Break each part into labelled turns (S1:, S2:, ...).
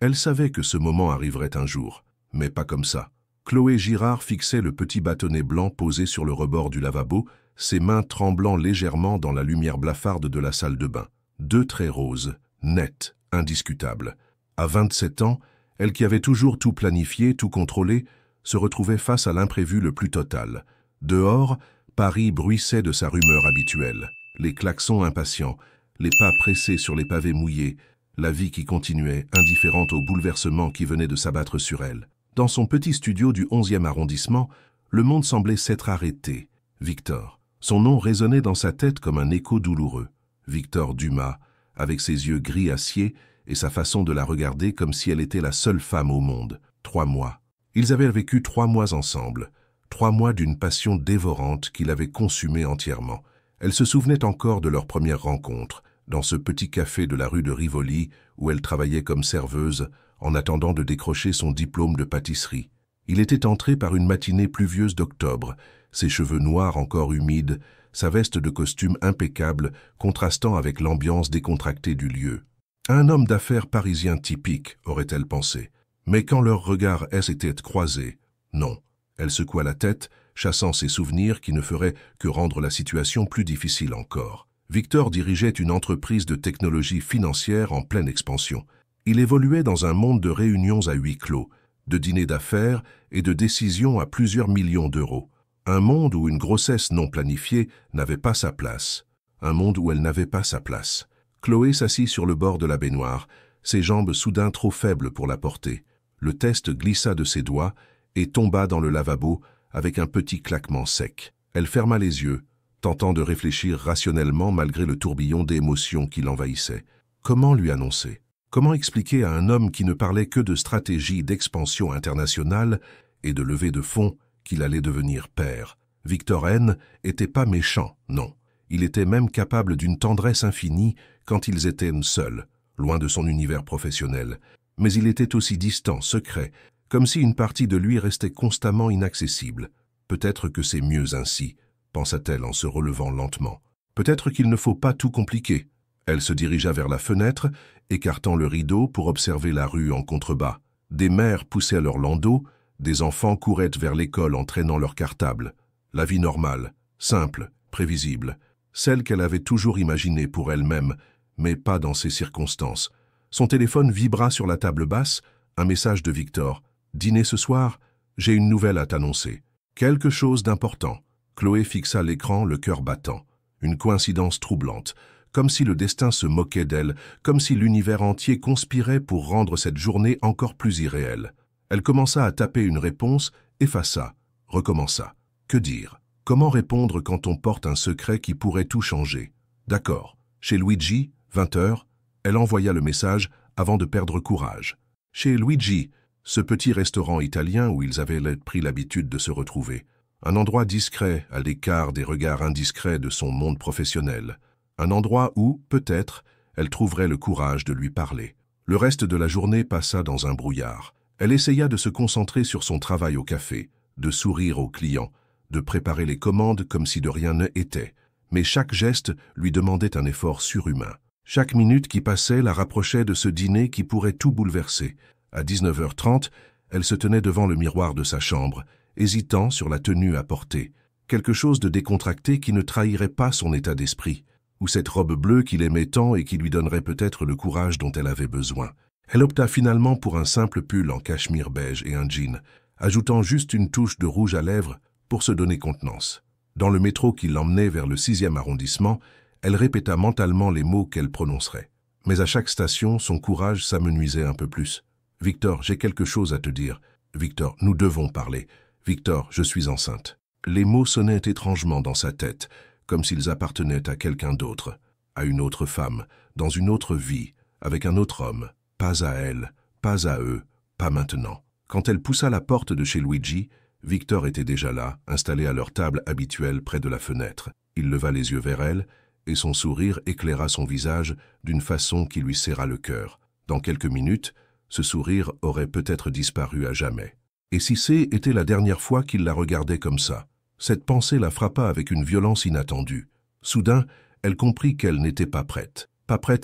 S1: Elle savait que ce moment arriverait un jour, mais pas comme ça. Chloé Girard fixait le petit bâtonnet blanc posé sur le rebord du lavabo, ses mains tremblant légèrement dans la lumière blafarde de la salle de bain. 2 traits roses, nets, indiscutables. À 27 ans, elle qui avait toujours tout planifié, tout contrôlé, se retrouvait face à l'imprévu le plus total. Dehors, Paris bruissait de sa rumeur habituelle. Les klaxons impatients, les pas pressés sur les pavés mouillés, la vie qui continuait, indifférente au bouleversement qui venait de s'abattre sur elle. Dans son petit studio du 11e arrondissement, le monde semblait s'être arrêté. Victor. Son nom résonnait dans sa tête comme un écho douloureux. Victor Dumas, avec ses yeux gris acier et sa façon de la regarder comme si elle était la seule femme au monde. 3 mois. Ils avaient vécu 3 mois ensemble. 3 mois d'une passion dévorante qui l'avait consumée entièrement. Elle se souvenait encore de leur première rencontre, dans ce petit café de la rue de Rivoli, où elle travaillait comme serveuse, en attendant de décrocher son diplôme de pâtisserie. Il était entré par une matinée pluvieuse d'octobre, ses cheveux noirs encore humides, sa veste de costume impeccable, contrastant avec l'ambiance décontractée du lieu. Un homme d'affaires parisien typique, aurait-elle pensé. Mais quand leurs regards s'étaient croisés, non. Elle secoua la tête, chassant ses souvenirs qui ne feraient que rendre la situation plus difficile encore. Victor dirigeait une entreprise de technologie financière en pleine expansion. Il évoluait dans un monde de réunions à huis clos, de dîners d'affaires et de décisions à plusieurs millions d'euros. Un monde où une grossesse non planifiée n'avait pas sa place. Un monde où elle n'avait pas sa place. Chloé s'assit sur le bord de la baignoire, ses jambes soudain trop faibles pour la porter. Le test glissa de ses doigts et tomba dans le lavabo avec un petit claquement sec. Elle ferma les yeux, tentant de réfléchir rationnellement malgré le tourbillon d'émotions qui l'envahissait. Comment lui annoncer? Comment expliquer à un homme qui ne parlait que de stratégie d'expansion internationale et de levée de fonds qu'il allait devenir père? Victor N. était pas méchant, non. Il était même capable d'une tendresse infinie quand ils étaient seuls, loin de son univers professionnel. Mais il était aussi distant, secret, comme si une partie de lui restait constamment inaccessible. Peut-être que c'est mieux ainsi, pensa-t-elle en se relevant lentement. Peut-être qu'il ne faut pas tout compliquer. Elle se dirigea vers la fenêtre, écartant le rideau pour observer la rue en contrebas. Des mères poussaient leurs landaux, des enfants couraient vers l'école en traînant leurs cartables. La vie normale, simple, prévisible, celle qu'elle avait toujours imaginée pour elle-même, mais pas dans ces circonstances. Son téléphone vibra sur la table basse, un message de Victor. « Dîner ce soir? J'ai une nouvelle à t'annoncer. Quelque chose d'important. » Chloé fixa l'écran, le cœur battant. Une coïncidence troublante. Comme si le destin se moquait d'elle, comme si l'univers entier conspirait pour rendre cette journée encore plus irréelle. Elle commença à taper une réponse, effaça, recommença. Que dire? Comment répondre quand on porte un secret qui pourrait tout changer? D'accord. Chez Luigi, 20h, elle envoya le message avant de perdre courage. Chez Luigi, ce petit restaurant italien où ils avaient pris l'habitude de se retrouver. Un endroit discret, à l'écart des regards indiscrets de son monde professionnel. Un endroit où, peut-être, elle trouverait le courage de lui parler. Le reste de la journée passa dans un brouillard. Elle essaya de se concentrer sur son travail au café, de sourire aux clients, de préparer les commandes comme si de rien n'était. Mais chaque geste lui demandait un effort surhumain. Chaque minute qui passait la rapprochait de ce dîner qui pourrait tout bouleverser. À 19h30, elle se tenait devant le miroir de sa chambre, hésitant sur la tenue à porter. Quelque chose de décontracté qui ne trahirait pas son état d'esprit. Ou cette robe bleue qu'il aimait tant et qui lui donnerait peut-être le courage dont elle avait besoin. Elle opta finalement pour un simple pull en cachemire beige et un jean, ajoutant juste une touche de rouge à lèvres pour se donner contenance. Dans le métro qui l'emmenait vers le 6e arrondissement, elle répéta mentalement les mots qu'elle prononcerait. Mais à chaque station, son courage s'amenuisait un peu plus. « Victor, j'ai quelque chose à te dire. Victor, nous devons parler. Victor, je suis enceinte. » Les mots sonnaient étrangement dans sa tête, comme s'ils appartenaient à quelqu'un d'autre, à une autre femme, dans une autre vie, avec un autre homme. Pas à elle, pas à eux, pas maintenant. Quand elle poussa la porte de chez Luigi, Victor était déjà là, installé à leur table habituelle près de la fenêtre. Il leva les yeux vers elle, et son sourire éclaira son visage d'une façon qui lui serra le cœur. Dans quelques minutes, ce sourire aurait peut-être disparu à jamais. Et si était la dernière fois qu'il la regardait comme ça? Cette pensée la frappa avec une violence inattendue. Soudain, elle comprit qu'elle n'était pas prête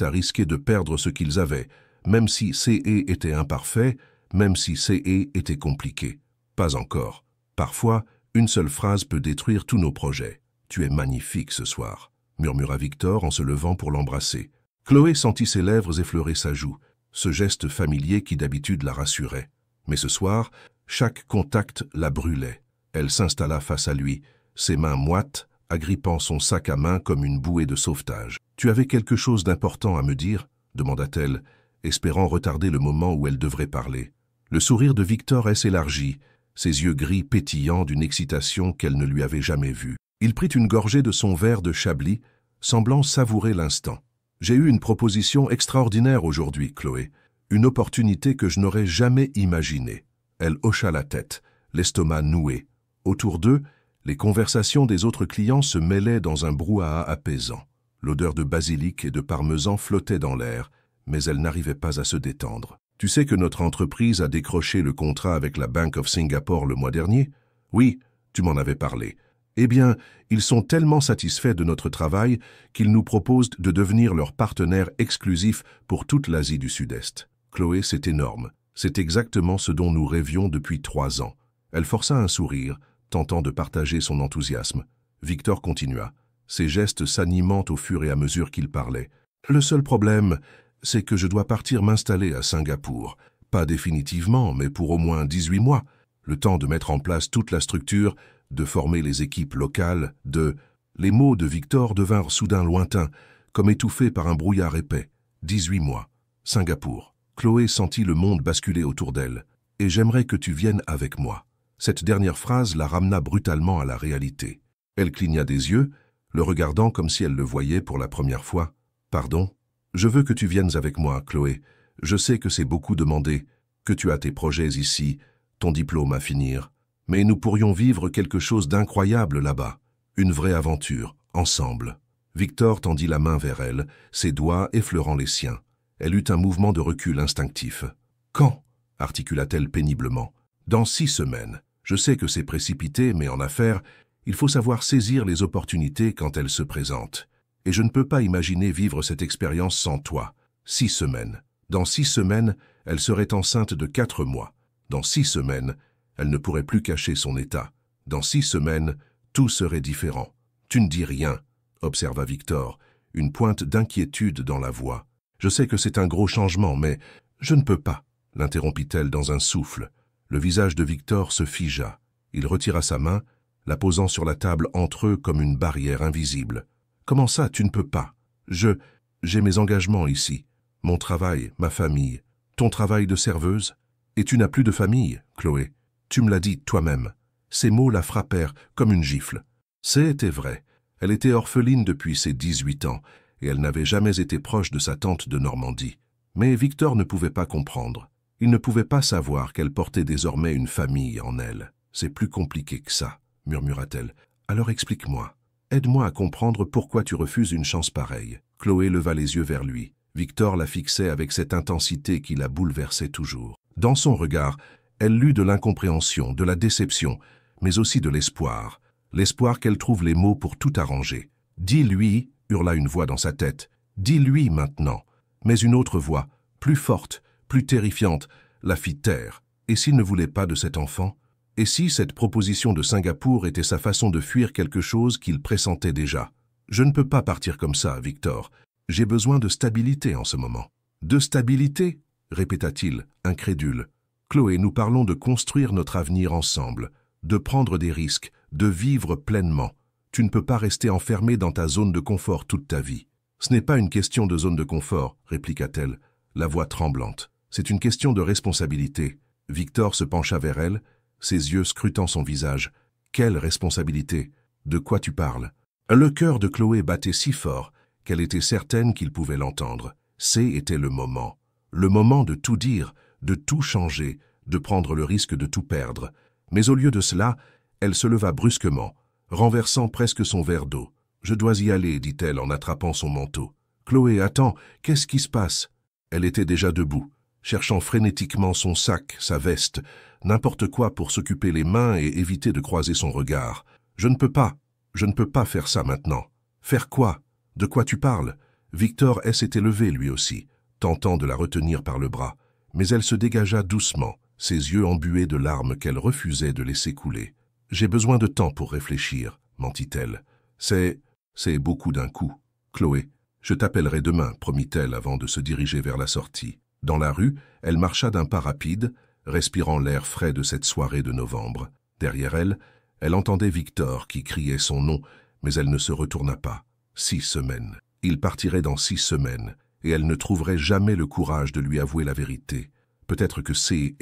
S1: à risquer de perdre ce qu'ils avaient, même si CE était imparfait, même si CE était compliqué. Pas encore. Parfois, une seule phrase peut détruire tous nos projets. Tu es magnifique ce soir, murmura Victor en se levant pour l'embrasser. Chloé sentit ses lèvres effleurer sa joue, ce geste familier qui d'habitude la rassurait. Mais ce soir, chaque contact la brûlait. Elle s'installa face à lui, ses mains moites, agrippant son sac à main comme une bouée de sauvetage. « Tu avais quelque chose d'important à me dire ?» demanda-t-elle, espérant retarder le moment où elle devrait parler. Le sourire de Victor s'élargit, ses yeux gris pétillants d'une excitation qu'elle ne lui avait jamais vue. Il prit une gorgée de son verre de Chablis, semblant savourer l'instant. « J'ai eu une proposition extraordinaire aujourd'hui, Chloé. Une opportunité que je n'aurais jamais imaginée. » Elle hocha la tête, l'estomac noué. Autour d'eux, les conversations des autres clients se mêlaient dans un brouhaha apaisant. L'odeur de basilic et de parmesan flottait dans l'air, mais elle n'arrivait pas à se détendre. « Tu sais que notre entreprise a décroché le contrat avec la Bank of Singapore le mois dernier? Oui, tu m'en avais parlé. Eh bien, ils sont tellement satisfaits de notre travail qu'ils nous proposent de devenir leur partenaire exclusif pour toute l'Asie du Sud-Est. Chloé, c'est énorme. C'est exactement ce dont nous rêvions depuis 3 ans. » Elle força un sourire, tentant de partager son enthousiasme. Victor continua, ses gestes s'animant au fur et à mesure qu'il parlait. « Le seul problème, c'est que je dois partir m'installer à Singapour. Pas définitivement, mais pour au moins 18 mois. Le temps de mettre en place toute la structure, de former les équipes locales, de... » Les mots de Victor devinrent soudain lointains, comme étouffés par un brouillard épais. 18 mois. Singapour. Chloé sentit le monde basculer autour d'elle. « Et j'aimerais que tu viennes avec moi. » Cette dernière phrase la ramena brutalement à la réalité. Elle cligna des yeux, le regardant comme si elle le voyait pour la première fois. « Pardon ? Je veux que tu viennes avec moi, Chloé. Je sais que c'est beaucoup demandé, que tu as tes projets ici, ton diplôme à finir. Mais nous pourrions vivre quelque chose d'incroyable là-bas. Une vraie aventure, ensemble. » Victor tendit la main vers elle, ses doigts effleurant les siens. Elle eut un mouvement de recul instinctif. « Quand ?» articula-t-elle péniblement. « Dans 6 semaines. Je sais que c'est précipité, mais en affaires, il faut savoir saisir les opportunités quand elles se présentent. Et je ne peux pas imaginer vivre cette expérience sans toi. 6 semaines. Dans 6 semaines, elle serait enceinte de 4 mois. Dans 6 semaines, elle ne pourrait plus cacher son état. Dans 6 semaines, tout serait différent. Tu ne dis rien, observa Victor, une pointe d'inquiétude dans la voix. Je sais que c'est un gros changement, mais je ne peux pas, l'interrompit-elle dans un souffle. Le visage de Victor se figea. Il retira sa main, la posant sur la table entre eux comme une barrière invisible. « Comment ça, tu ne peux pas? J'ai mes engagements ici. Mon travail, ma famille. Ton travail de serveuse? Et tu n'as plus de famille, Chloé. Tu me l'as dit toi-même. » Ces mots la frappèrent comme une gifle. C'était vrai. Elle était orpheline depuis ses 18 ans, et elle n'avait jamais été proche de sa tante de Normandie. Mais Victor ne pouvait pas comprendre. Il ne pouvait pas savoir qu'elle portait désormais une famille en elle. « C'est plus compliqué que ça, » murmura-t-elle. « Alors explique-moi. Aide-moi à comprendre pourquoi tu refuses une chance pareille. » Chloé leva les yeux vers lui. Victor la fixait avec cette intensité qui la bouleversait toujours. Dans son regard, elle lut de l'incompréhension, de la déception, mais aussi de l'espoir. L'espoir qu'elle trouve les mots pour tout arranger. « Dis-lui » hurla une voix dans sa tête. « Dis-lui maintenant. » Mais une autre voix, plus forte, plus terrifiante, la fit taire. Et s'il ne voulait pas de cet enfant? Et si cette proposition de Singapour était sa façon de fuir quelque chose qu'il pressentait déjà? « Je ne peux pas partir comme ça, Victor. J'ai besoin de stabilité en ce moment. »« De stabilité ?» répéta-t-il, incrédule. « Chloé, nous parlons de construire notre avenir ensemble, de prendre des risques, de vivre pleinement. Tu ne peux pas rester enfermé dans ta zone de confort toute ta vie. »« Ce n'est pas une question de zone de confort, » répliqua-t-elle, la voix tremblante. « C'est une question de responsabilité. » Victor se pencha vers elle, ses yeux scrutant son visage. « Quelle responsabilité? De quoi tu parles ?» Le cœur de Chloé battait si fort qu'elle était certaine qu'il pouvait l'entendre. C'était le moment de tout dire, de tout changer, de prendre le risque de tout perdre. Mais au lieu de cela, elle se leva brusquement, renversant presque son verre d'eau. « Je dois y aller, » dit-elle en attrapant son manteau. « Chloé, attends, qu'est-ce qui se passe ?» Elle était déjà debout, cherchant frénétiquement son sac, sa veste, n'importe quoi pour s'occuper les mains et éviter de croiser son regard. « Je ne peux pas faire ça maintenant. »« Faire quoi? De quoi tu parles ?» Victor s'était levé lui aussi. tentant de la retenir par le bras, mais elle se dégagea doucement, ses yeux embués de larmes qu'elle refusait de laisser couler. « J'ai besoin de temps pour réfléchir, » mentit-elle. « C'est beaucoup d'un coup. Chloé, je t'appellerai demain, promit-elle avant de se diriger vers la sortie. Dans la rue, elle marcha d'un pas rapide, respirant l'air frais de cette soirée de novembre. Derrière elle, elle entendait Victor qui criait son nom, mais elle ne se retourna pas. 6 semaines. Il partirait dans 6 semaines, et elle ne trouverait jamais le courage de lui avouer la vérité. Peut-être que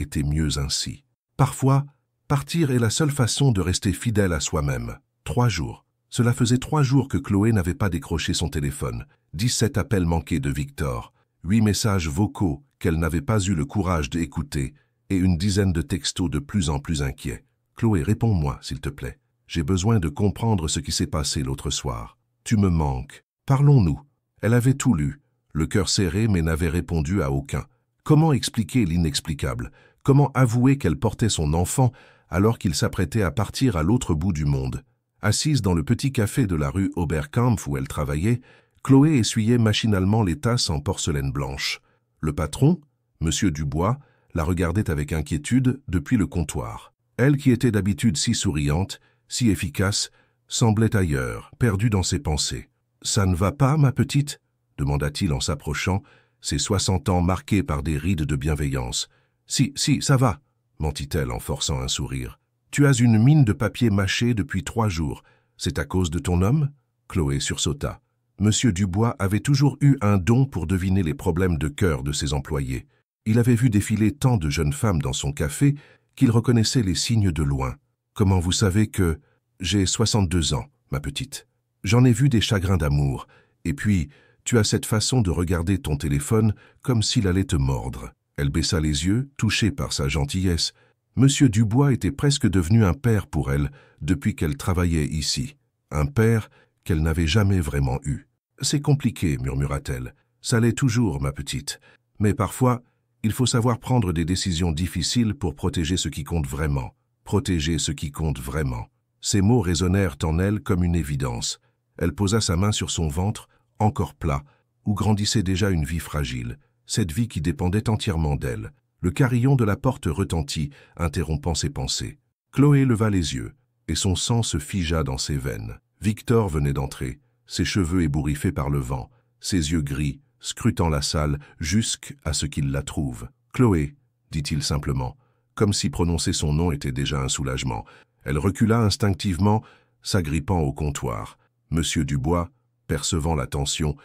S1: était mieux ainsi. Parfois, partir est la seule façon de rester fidèle à soi-même. 3 jours. Cela faisait 3 jours que Chloé n'avait pas décroché son téléphone. 17 appels manqués de Victor, 8 messages vocaux qu'elle n'avait pas eu le courage d'écouter, et une dizaine de textos de plus en plus inquiets. « Chloé, réponds-moi, s'il te plaît. J'ai besoin de comprendre ce qui s'est passé l'autre soir. Tu me manques. Parlons-nous. » Elle avait tout lu, le cœur serré mais n'avait répondu à aucun. Comment expliquer l'inexplicable? Comment avouer qu'elle portait son enfant alors qu'il s'apprêtait à partir à l'autre bout du monde? Assise dans le petit café de la rue Oberkampf où elle travaillait, Chloé essuyait machinalement les tasses en porcelaine blanche. Le patron, M. Dubois, la regardait avec inquiétude depuis le comptoir. Elle, qui était d'habitude si souriante, si efficace, semblait ailleurs, perdue dans ses pensées. « Ça ne va pas, ma petite ?» demanda-t-il en s'approchant, ses 60 ans marqués par des rides de bienveillance. « Si, ça va », mentit-elle en forçant un sourire. « Tu as une mine de papier mâché depuis 3 jours. C'est à cause de ton homme ?» Chloé sursauta. Monsieur Dubois avait toujours eu un don pour deviner les problèmes de cœur de ses employés. Il avait vu défiler tant de jeunes femmes dans son café qu'il reconnaissait les signes de loin. « Comment vous savez que j'ai 62 ans, ma petite? J'en ai vu des chagrins d'amour. Et puis, tu as cette façon de regarder ton téléphone comme s'il allait te mordre. » Elle baissa les yeux, touchée par sa gentillesse. Monsieur Dubois était presque devenu un père pour elle depuis qu'elle travaillait ici. Un père qu'elle n'avait jamais vraiment eu. « C'est compliqué, murmura-t-elle. Ça l'est toujours, ma petite. Mais parfois, il faut savoir prendre des décisions difficiles pour protéger ce qui compte vraiment. Protéger ce qui compte vraiment. » Ces mots résonnèrent en elle comme une évidence. Elle posa sa main sur son ventre, encore plat, où grandissait déjà une vie fragile, cette vie qui dépendait entièrement d'elle. Le carillon de la porte retentit, interrompant ses pensées. Chloé leva les yeux, et son sang se figea dans ses veines. Victor venait d'entrer, ses cheveux ébouriffés par le vent, ses yeux gris, scrutant la salle jusqu'à ce qu'il la trouve. « Chloé », dit-il simplement, comme si prononcer son nom était déjà un soulagement. Elle recula instinctivement, s'agrippant au comptoir. Monsieur Dubois, percevant la tension,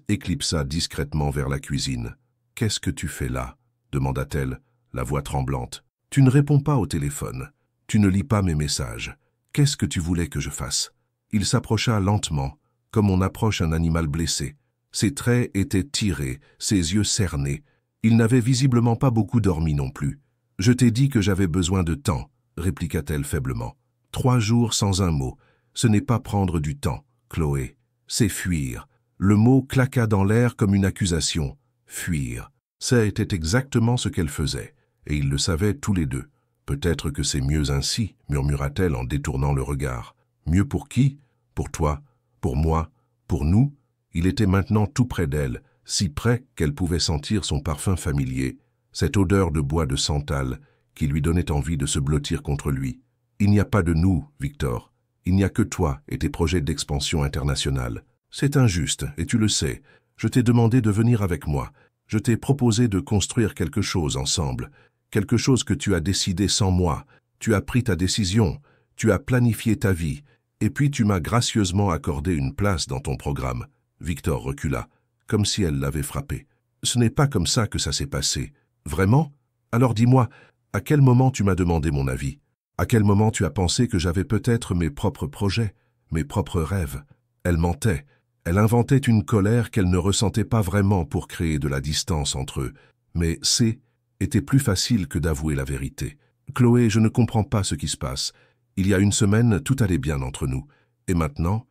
S1: éclipsa discrètement vers la cuisine. « Qu'est-ce que tu fais là ?» demanda-t-elle, la voix tremblante. « Tu ne réponds pas au téléphone. Tu ne lis pas mes messages. Qu'est-ce que tu voulais que je fasse ?» Il s'approcha lentement, comme on approche un animal blessé. Ses traits étaient tirés, ses yeux cernés. Il n'avait visiblement pas beaucoup dormi non plus. « Je t'ai dit que j'avais besoin de temps, » répliqua-t-elle faiblement. 3 jours sans un mot. Ce n'est pas prendre du temps, Chloé. C'est fuir. Le mot claqua dans l'air comme une accusation. Fuir. Ça était exactement ce qu'elle faisait, et ils le savaient tous les deux. Peut-être que c'est mieux ainsi, murmura-t-elle en détournant le regard. Mieux pour qui? Pour toi? Pour moi? Pour nous? Il était maintenant tout près d'elle, si près qu'elle pouvait sentir son parfum familier, cette odeur de bois de santal qui lui donnait envie de se blottir contre lui. Il n'y a pas de nous, Victor. Il n'y a que toi et tes projets d'expansion internationale. C'est injuste, et tu le sais. Je t'ai demandé de venir avec moi. Je t'ai proposé de construire quelque chose ensemble. Quelque chose que tu as décidé sans moi. Tu as pris ta décision. Tu as planifié ta vie. Et puis tu m'as gracieusement accordé une place dans ton programme. Victor recula, comme si elle l'avait frappé. Ce n'est pas comme ça que ça s'est passé. Vraiment? Alors dis-moi, à quel moment tu m'as demandé mon avis? À quel moment tu as pensé que j'avais peut-être mes propres projets, mes propres rêves? Elle mentait. Elle inventait une colère qu'elle ne ressentait pas vraiment pour créer de la distance entre eux. Mais était plus facile que d'avouer la vérité. Chloé, je ne comprends pas ce qui se passe. Il y a 1 semaine, tout allait bien entre nous. Et maintenant,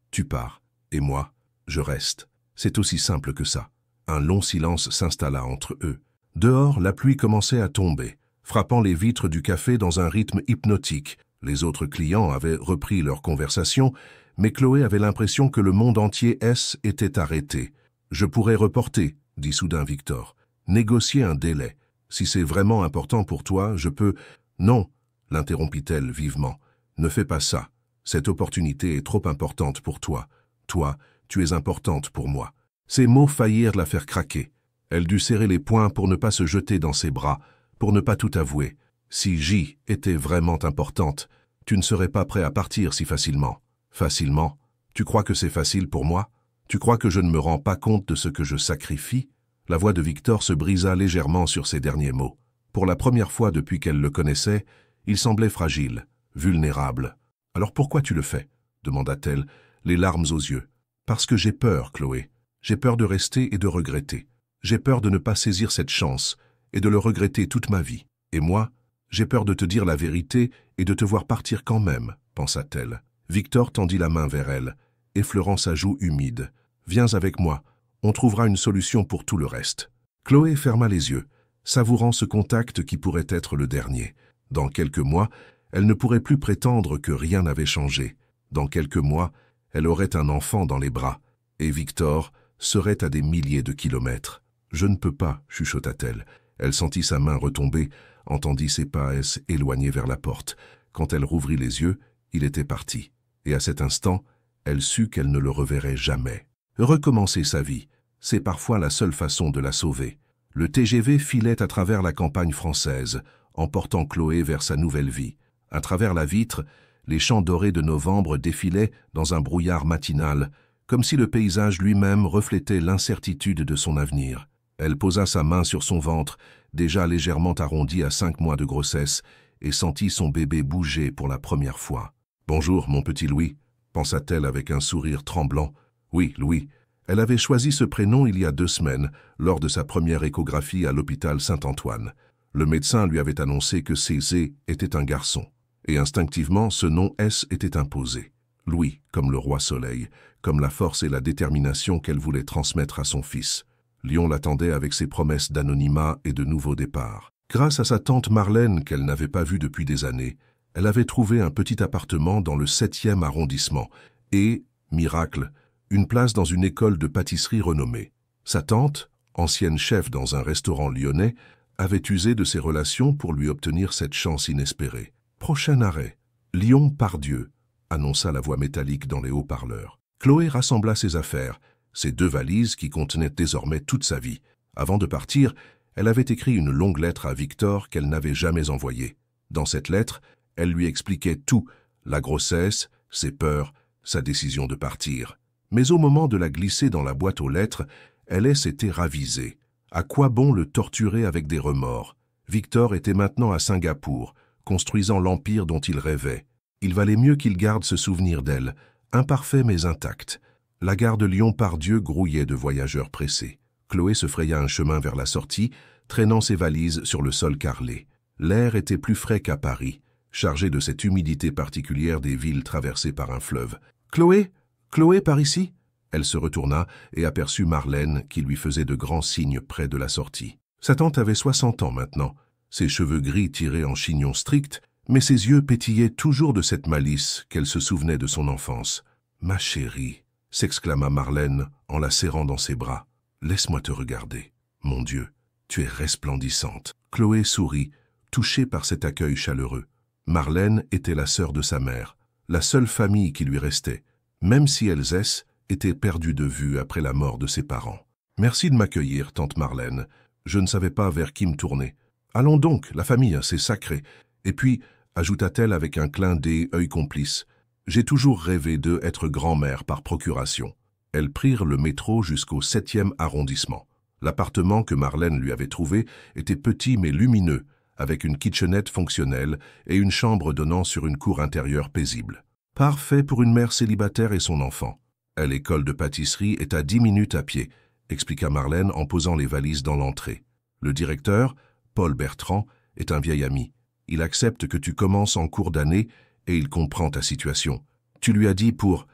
S1: tu pars. Et moi, je reste. C'est aussi simple que ça. Un long silence s'installa entre eux. Dehors, la pluie commençait à tomber, frappant les vitres du café dans un rythme hypnotique. Les autres clients avaient repris leur conversation, mais Chloé avait l'impression que le monde entier était arrêté. « Je pourrais reporter », dit soudain Victor. Négocier un délai. Si c'est vraiment important pour toi, je peux... Non, l'interrompit-elle vivement. Ne fais pas ça. Cette opportunité est trop importante pour toi. Toi, tu es importante pour moi. Ces mots faillirent la faire craquer. Elle dut serrer les poings pour ne pas se jeter dans ses bras, pour ne pas tout avouer. Si J était vraiment importante, tu ne serais pas prêt à partir si facilement. Facilement? Tu crois que c'est facile pour moi? Tu crois que je ne me rends pas compte de ce que je sacrifie? La voix de Victor se brisa légèrement sur ces derniers mots. Pour la première fois depuis qu'elle le connaissait, il semblait fragile, vulnérable. « Alors pourquoi tu le fais ?» demanda-t-elle, les larmes aux yeux. « Parce que j'ai peur, Chloé. J'ai peur de rester et de regretter. J'ai peur de ne pas saisir cette chance et de le regretter toute ma vie. Et moi, j'ai peur de te dire la vérité et de te voir partir quand même, pensa-t-elle. Victor tendit la main vers elle, effleurant sa joue humide. « Viens avec moi, on trouvera une solution pour tout le reste. » Chloé ferma les yeux, savourant ce contact qui pourrait être le dernier. Dans quelques mois, elle ne pourrait plus prétendre que rien n'avait changé. Dans quelques mois, elle aurait un enfant dans les bras, et Victor serait à des milliers de kilomètres. « Je ne peux pas, chuchota-t-elle. Elle sentit sa main retomber, entendit ses pas éloigner vers la porte. Quand elle rouvrit les yeux, il était parti. Et à cet instant, elle sut qu'elle ne le reverrait jamais. Recommencer sa vie, c'est parfois la seule façon de la sauver. Le TGV filait à travers la campagne française, emportant Chloé vers sa nouvelle vie. À travers la vitre, les champs dorés de novembre défilaient dans un brouillard matinal, comme si le paysage lui-même reflétait l'incertitude de son avenir. Elle posa sa main sur son ventre, déjà légèrement arrondi à 5 mois de grossesse, et sentit son bébé bouger pour la première fois. « Bonjour, mon petit Louis », pensa-t-elle avec un sourire tremblant. Oui, Louis. Elle avait choisi ce prénom il y a 2 semaines, lors de sa première échographie à l'hôpital Saint-Antoine. Le médecin lui avait annoncé que Césée était un garçon, et instinctivement ce nom S était imposé. Louis, comme le roi soleil, comme la force et la détermination qu'elle voulait transmettre à son fils. Lyon l'attendait avec ses promesses d'anonymat et de nouveau départ. Grâce à sa tante Marlène, qu'elle n'avait pas vue depuis des années, elle avait trouvé un petit appartement dans le 7e arrondissement et, miracle, une place dans une école de pâtisserie renommée. Sa tante, ancienne chef dans un restaurant lyonnais, avait usé de ses relations pour lui obtenir cette chance inespérée. Prochain arrêt, Lyon-Pardieu, annonça la voix métallique dans les haut-parleurs. Chloé rassembla ses affaires, ses 2 valises qui contenaient désormais toute sa vie. Avant de partir, elle avait écrit une longue lettre à Victor qu'elle n'avait jamais envoyée. Dans cette lettre, elle lui expliquait tout, la grossesse, ses peurs, sa décision de partir. Mais au moment de la glisser dans la boîte aux lettres, elle s'était ravisée. À quoi bon le torturer avec des remords? Victor était maintenant à Singapour, construisant l'empire dont il rêvait. Il valait mieux qu'il garde ce souvenir d'elle, imparfait mais intact. La gare de Lyon-Pardieu grouillait de voyageurs pressés. Chloé se fraya un chemin vers la sortie, traînant ses valises sur le sol carrelé. L'air était plus frais qu'à Paris, chargé de cette humidité particulière des villes traversées par un fleuve. « Chloé? Chloé, par ici ?» Elle se retourna et aperçut Marlène qui lui faisait de grands signes près de la sortie. Sa tante avait 60 ans maintenant, ses cheveux gris tirés en chignon strict, mais ses yeux pétillaient toujours de cette malice qu'elle se souvenait de son enfance. « Ma chérie !» s'exclama Marlène en la serrant dans ses bras. « Laisse-moi te regarder. Mon Dieu, tu es resplendissante. » Chloé sourit, touchée par cet accueil chaleureux. Marlène était la sœur de sa mère, la seule famille qui lui restait, même si Elsès était perdue de vue après la mort de ses parents. « Merci de m'accueillir, tante Marlène. Je ne savais pas vers qui me tourner. Allons donc, la famille, c'est sacré. Et puis, ajouta-t-elle avec un clin d'œil complice, j'ai toujours rêvé d'être grand-mère par procuration. » Elles prirent le métro jusqu'au 7e arrondissement. L'appartement que Marlène lui avait trouvé était petit mais lumineux, avec une kitchenette fonctionnelle et une chambre donnant sur une cour intérieure paisible. Parfait pour une mère célibataire et son enfant. L'école de pâtisserie est à 10 minutes à pied, expliqua Marlène en posant les valises dans l'entrée. Le directeur, Paul Bertrand, est un vieil ami. Il accepte que tu commences en cours d'année et il comprend ta situation. Tu lui as dit pour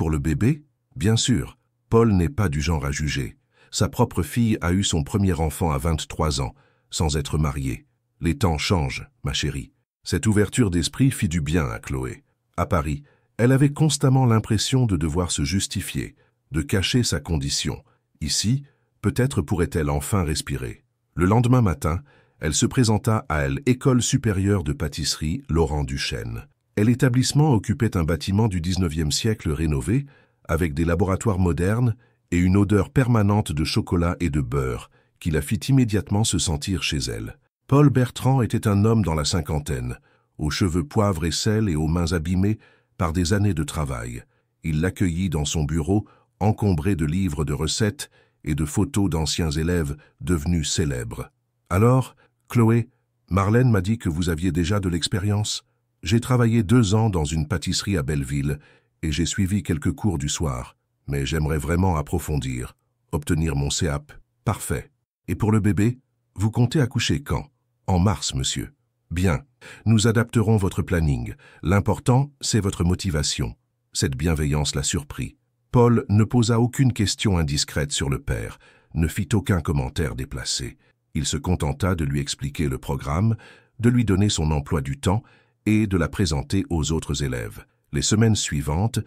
S1: le bébé? Bien sûr, Paul n'est pas du genre à juger. Sa propre fille a eu son premier enfant à 23 ans, sans être mariée. Les temps changent, ma chérie. Cette ouverture d'esprit fit du bien à Chloé. À Paris, elle avait constamment l'impression de devoir se justifier, de cacher sa condition. Ici, Peut-être pourrait-elle enfin respirer. Le lendemain matin, elle se présenta à l'École supérieure de pâtisserie Laurent Duchesne. L'établissement occupait un bâtiment du XIXe siècle rénové, avec des laboratoires modernes et une odeur permanente de chocolat et de beurre, qui la fit immédiatement se sentir chez elle. Paul Bertrand était un homme dans la cinquantaine, aux cheveux poivre et sel et aux mains abîmées par des années de travail. Il l'accueillit dans son bureau, encombré de livres de recettes et de photos d'anciens élèves devenus célèbres. « Alors, Chloé, Marlène m'a dit que vous aviez déjà de l'expérience. J'ai travaillé 2 ans dans une pâtisserie à Belleville et j'ai suivi quelques cours du soir, mais j'aimerais vraiment approfondir, obtenir mon CAP. Parfait. Et pour le bébé, vous comptez accoucher quand? En mars, monsieur. Bien, nous adapterons votre planning. L'important, c'est votre motivation. » Cette bienveillance la surprit. Paul ne posa aucune question indiscrète sur le père, ne fit aucun commentaire déplacé. Il se contenta de lui expliquer le programme, de lui donner son emploi du temps et de la présenter aux autres élèves. Les semaines suivantes,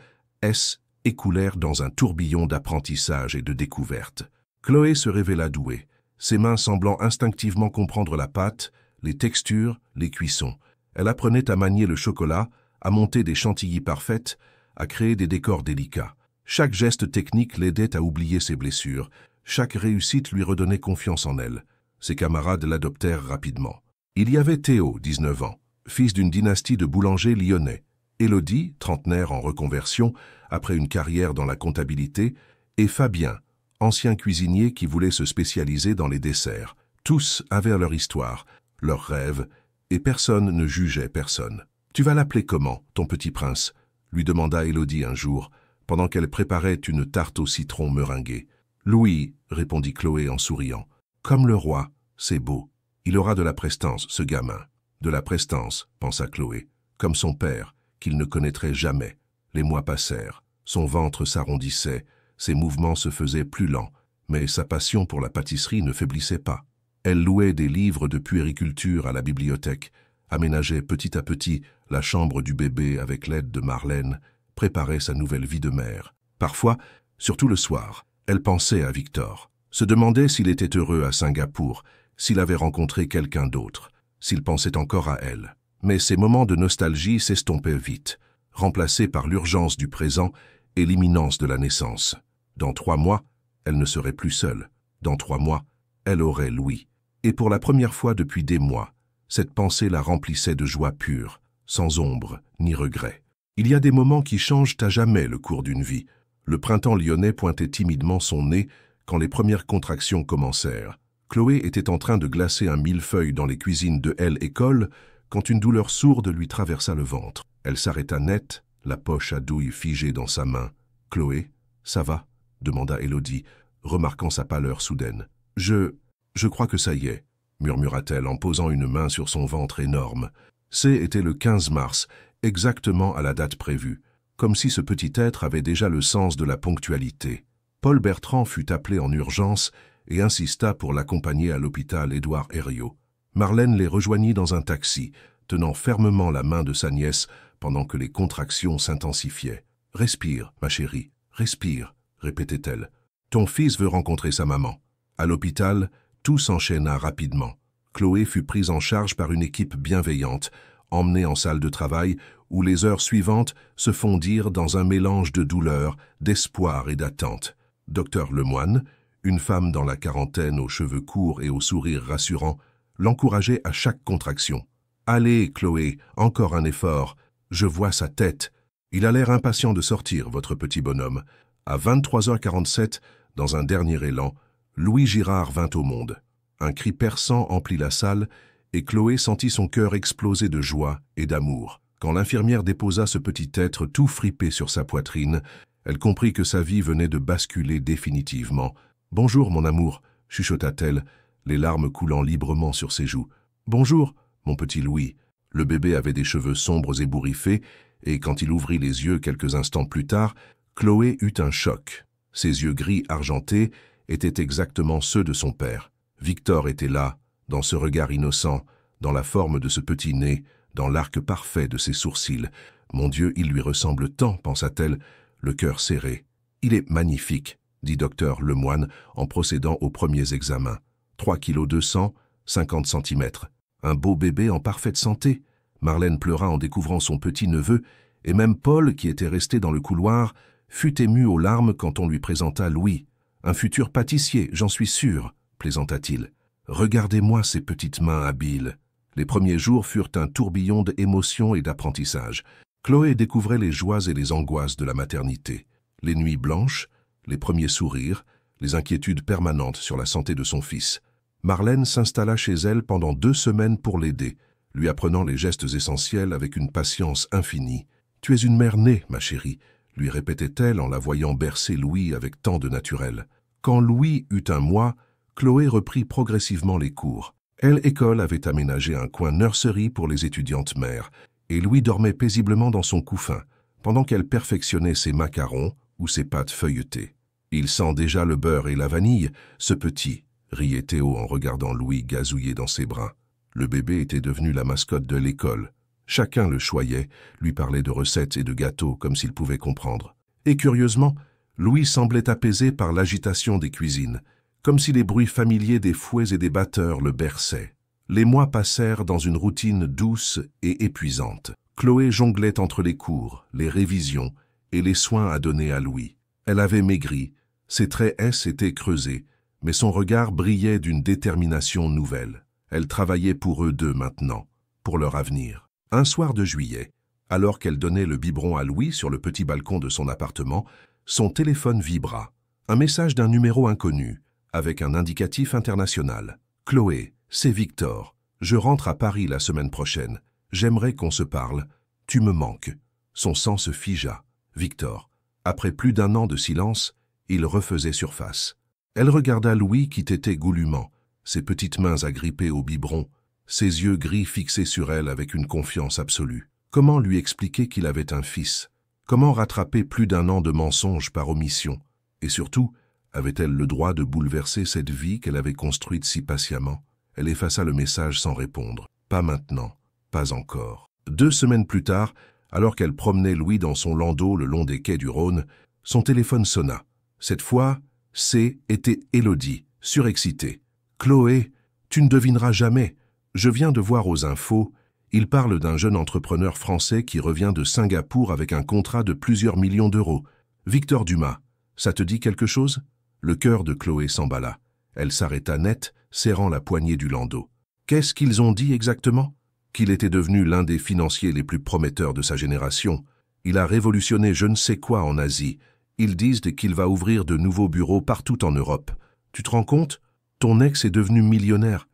S1: écoulèrent dans un tourbillon d'apprentissage et de découvertes. Chloé se révéla douée, ses mains semblant instinctivement comprendre la pâte, les textures, les cuissons. Elle apprenait à manier le chocolat, à monter des chantilly parfaites, à créer des décors délicats. Chaque geste technique l'aidait à oublier ses blessures. Chaque réussite lui redonnait confiance en elle. Ses camarades l'adoptèrent rapidement. Il y avait Théo, 19 ans, fils d'une dynastie de boulangers lyonnais. Élodie, trentenaire en reconversion, après une carrière dans la comptabilité, et Fabien, ancien cuisinier qui voulait se spécialiser dans les desserts. Tous avaient leur histoire, leurs rêves, et personne ne jugeait personne. « Tu vas l'appeler comment, ton petit prince ?» lui demanda Élodie un jour, pendant qu'elle préparait une tarte au citron meringuée. « Louis, » répondit Chloé en souriant. « Comme le roi, c'est beau. Il aura de la prestance, ce gamin. » De la prestance, pensa Chloé, comme son père, qu'il ne connaîtrait jamais. Les mois passèrent, son ventre s'arrondissait, ses mouvements se faisaient plus lents, mais sa passion pour la pâtisserie ne faiblissait pas. Elle louait des livres de puériculture à la bibliothèque, aménageait petit à petit la chambre du bébé avec l'aide de Marlène, préparait sa nouvelle vie de mère. Parfois, surtout le soir, elle pensait à Victor, se demandait s'il était heureux à Singapour, s'il avait rencontré quelqu'un d'autre, s'il pensait encore à elle. Mais ces moments de nostalgie s'estompaient vite, remplacés par l'urgence du présent et l'imminence de la naissance. Dans 3 mois, elle ne serait plus seule. Dans 3 mois, elle aurait Louis. Et pour la première fois depuis des mois, cette pensée la remplissait de joie pure, sans ombre ni regret. Il y a des moments qui changent à jamais le cours d'une vie. Le printemps lyonnais pointait timidement son nez quand les premières contractions commencèrent. Chloé était en train de glacer un millefeuille dans les cuisines de l'école quand une douleur sourde lui traversa le ventre. Elle s'arrêta net, la poche à douille figée dans sa main. « Chloé, ça va ?» demanda Élodie, remarquant sa pâleur soudaine. « Je crois que ça y est », murmura-t-elle en posant une main sur son ventre énorme. C'était le 15 mars, exactement à la date prévue, comme si ce petit être avait déjà le sens de la ponctualité. Paul Bertrand fut appelé en urgence et insista pour l'accompagner à l'hôpital Édouard Herriot. Marlène les rejoignit dans un taxi, tenant fermement la main de sa nièce pendant que les contractions s'intensifiaient. « Respire, ma chérie, respire », répétait-elle. « Ton fils veut rencontrer sa maman. » À l'hôpital, tout s'enchaîna rapidement. Chloé fut prise en charge par une équipe bienveillante, emmenée en salle de travail où les heures suivantes se fondirent dans un mélange de douleur, d'espoir et d'attente. Docteur Lemoine, une femme dans la quarantaine aux cheveux courts et au sourire rassurant, l'encourageait à chaque contraction. « Allez, Chloé, encore un effort. Je vois sa tête. Il a l'air impatient de sortir, votre petit bonhomme. » À 23h47, dans un dernier élan, Louis Girard vint au monde. Un cri perçant emplit la salle et Chloé sentit son cœur exploser de joie et d'amour. Quand l'infirmière déposa ce petit être tout fripé sur sa poitrine, elle comprit que sa vie venait de basculer définitivement. « Bonjour, mon amour », chuchota-t-elle, les larmes coulant librement sur ses joues. « Bonjour, mon petit Louis ». Le bébé avait des cheveux sombres et bourriffés, et quand il ouvrit les yeux quelques instants plus tard, Chloé eut un choc. Ses yeux gris argentés étaient exactement ceux de son père. Victor était là, dans ce regard innocent, dans la forme de ce petit nez, dans l'arc parfait de ses sourcils. « Mon Dieu, il lui ressemble tant », pensa-t-elle, le cœur serré. « Il est magnifique », dit docteur Lemoine en procédant aux premiers examens. 3 kg 200, 50 cm. Un beau bébé en parfaite santé. Marlène pleura en découvrant son petit-neveu, et même Paul, qui était resté dans le couloir, fut ému aux larmes quand on lui présenta Louis. « Un futur pâtissier, j'en suis sûr », plaisanta-t-il. « Regardez-moi ces petites mains habiles. » Les premiers jours furent un tourbillon d'émotions et d'apprentissage. Chloé découvrait les joies et les angoisses de la maternité. Les nuits blanches, les premiers sourires, les inquiétudes permanentes sur la santé de son fils. Marlène s'installa chez elle pendant 2 semaines pour l'aider, lui apprenant les gestes essentiels avec une patience infinie. « Tu es une mère née, ma chérie », lui répétait-elle en la voyant bercer Louis avec tant de naturel. Quand Louis eut 1 mois, Chloé reprit progressivement les cours. L'école avait aménagé un coin nursery pour les étudiantes mères, et Louis dormait paisiblement dans son couffin, pendant qu'elle perfectionnait ses macarons ou ses pâtes feuilletées. « Il sent déjà le beurre et la vanille, ce petit », riait Théo en regardant Louis gazouiller dans ses bras. Le bébé était devenu la mascotte de l'école. Chacun le choyait, lui parlait de recettes et de gâteaux comme s'il pouvait comprendre. Et curieusement, Louis semblait apaisé par l'agitation des cuisines, comme si les bruits familiers des fouets et des batteurs le berçaient. Les mois passèrent dans une routine douce et épuisante. Chloé jonglait entre les cours, les révisions et les soins à donner à Louis. Elle avait maigri, ses traits s'étaient creusés, mais son regard brillait d'une détermination nouvelle. Elle travaillait pour eux deux maintenant, pour leur avenir. Un soir de juillet, alors qu'elle donnait le biberon à Louis sur le petit balcon de son appartement, son téléphone vibra. Un message d'un numéro inconnu, avec un indicatif international. « Chloé, c'est Victor. Je rentre à Paris la semaine prochaine. J'aimerais qu'on se parle. Tu me manques. » Son sang se figea. Victor. Après plus d'1 an de silence, il refaisait surface. Elle regarda Louis qui tétait goulûment, ses petites mains agrippées au biberon, ses yeux gris fixés sur elle avec une confiance absolue. Comment lui expliquer qu'il avait un fils? Comment rattraper plus d'1 an de mensonges par omission? Et surtout, avait-elle le droit de bouleverser cette vie qu'elle avait construite si patiemment? Elle effaça le message sans répondre. Pas maintenant, pas encore. 2 semaines plus tard, alors qu'elle promenait Louis dans son landau le long des quais du Rhône, son téléphone sonna. Cette fois, était Élodie, surexcitée. « Chloé, tu ne devineras jamais. Je viens de voir aux infos. Il parle d'un jeune entrepreneur français qui revient de Singapour avec un contrat de plusieurs millions d'euros. Victor Dumas, ça te dit quelque chose ?» Le cœur de Chloé s'emballa. Elle s'arrêta net, serrant la poignée du landau. Qu'est-ce qu'ils ont dit exactement? Qu'il était devenu l'un des financiers les plus prometteurs de sa génération. Il a révolutionné je ne sais quoi en Asie. Ils disent qu'il va ouvrir de nouveaux bureaux partout en Europe. Tu te rends compte? Ton ex est devenu millionnaire.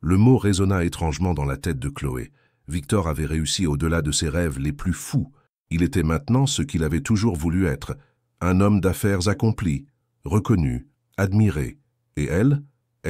S1: Le mot résonna étrangement dans la tête de Chloé. Victor avait réussi au-delà de ses rêves les plus fous. Il était maintenant ce qu'il avait toujours voulu être, un homme d'affaires accompli, reconnu, admiré. Et elle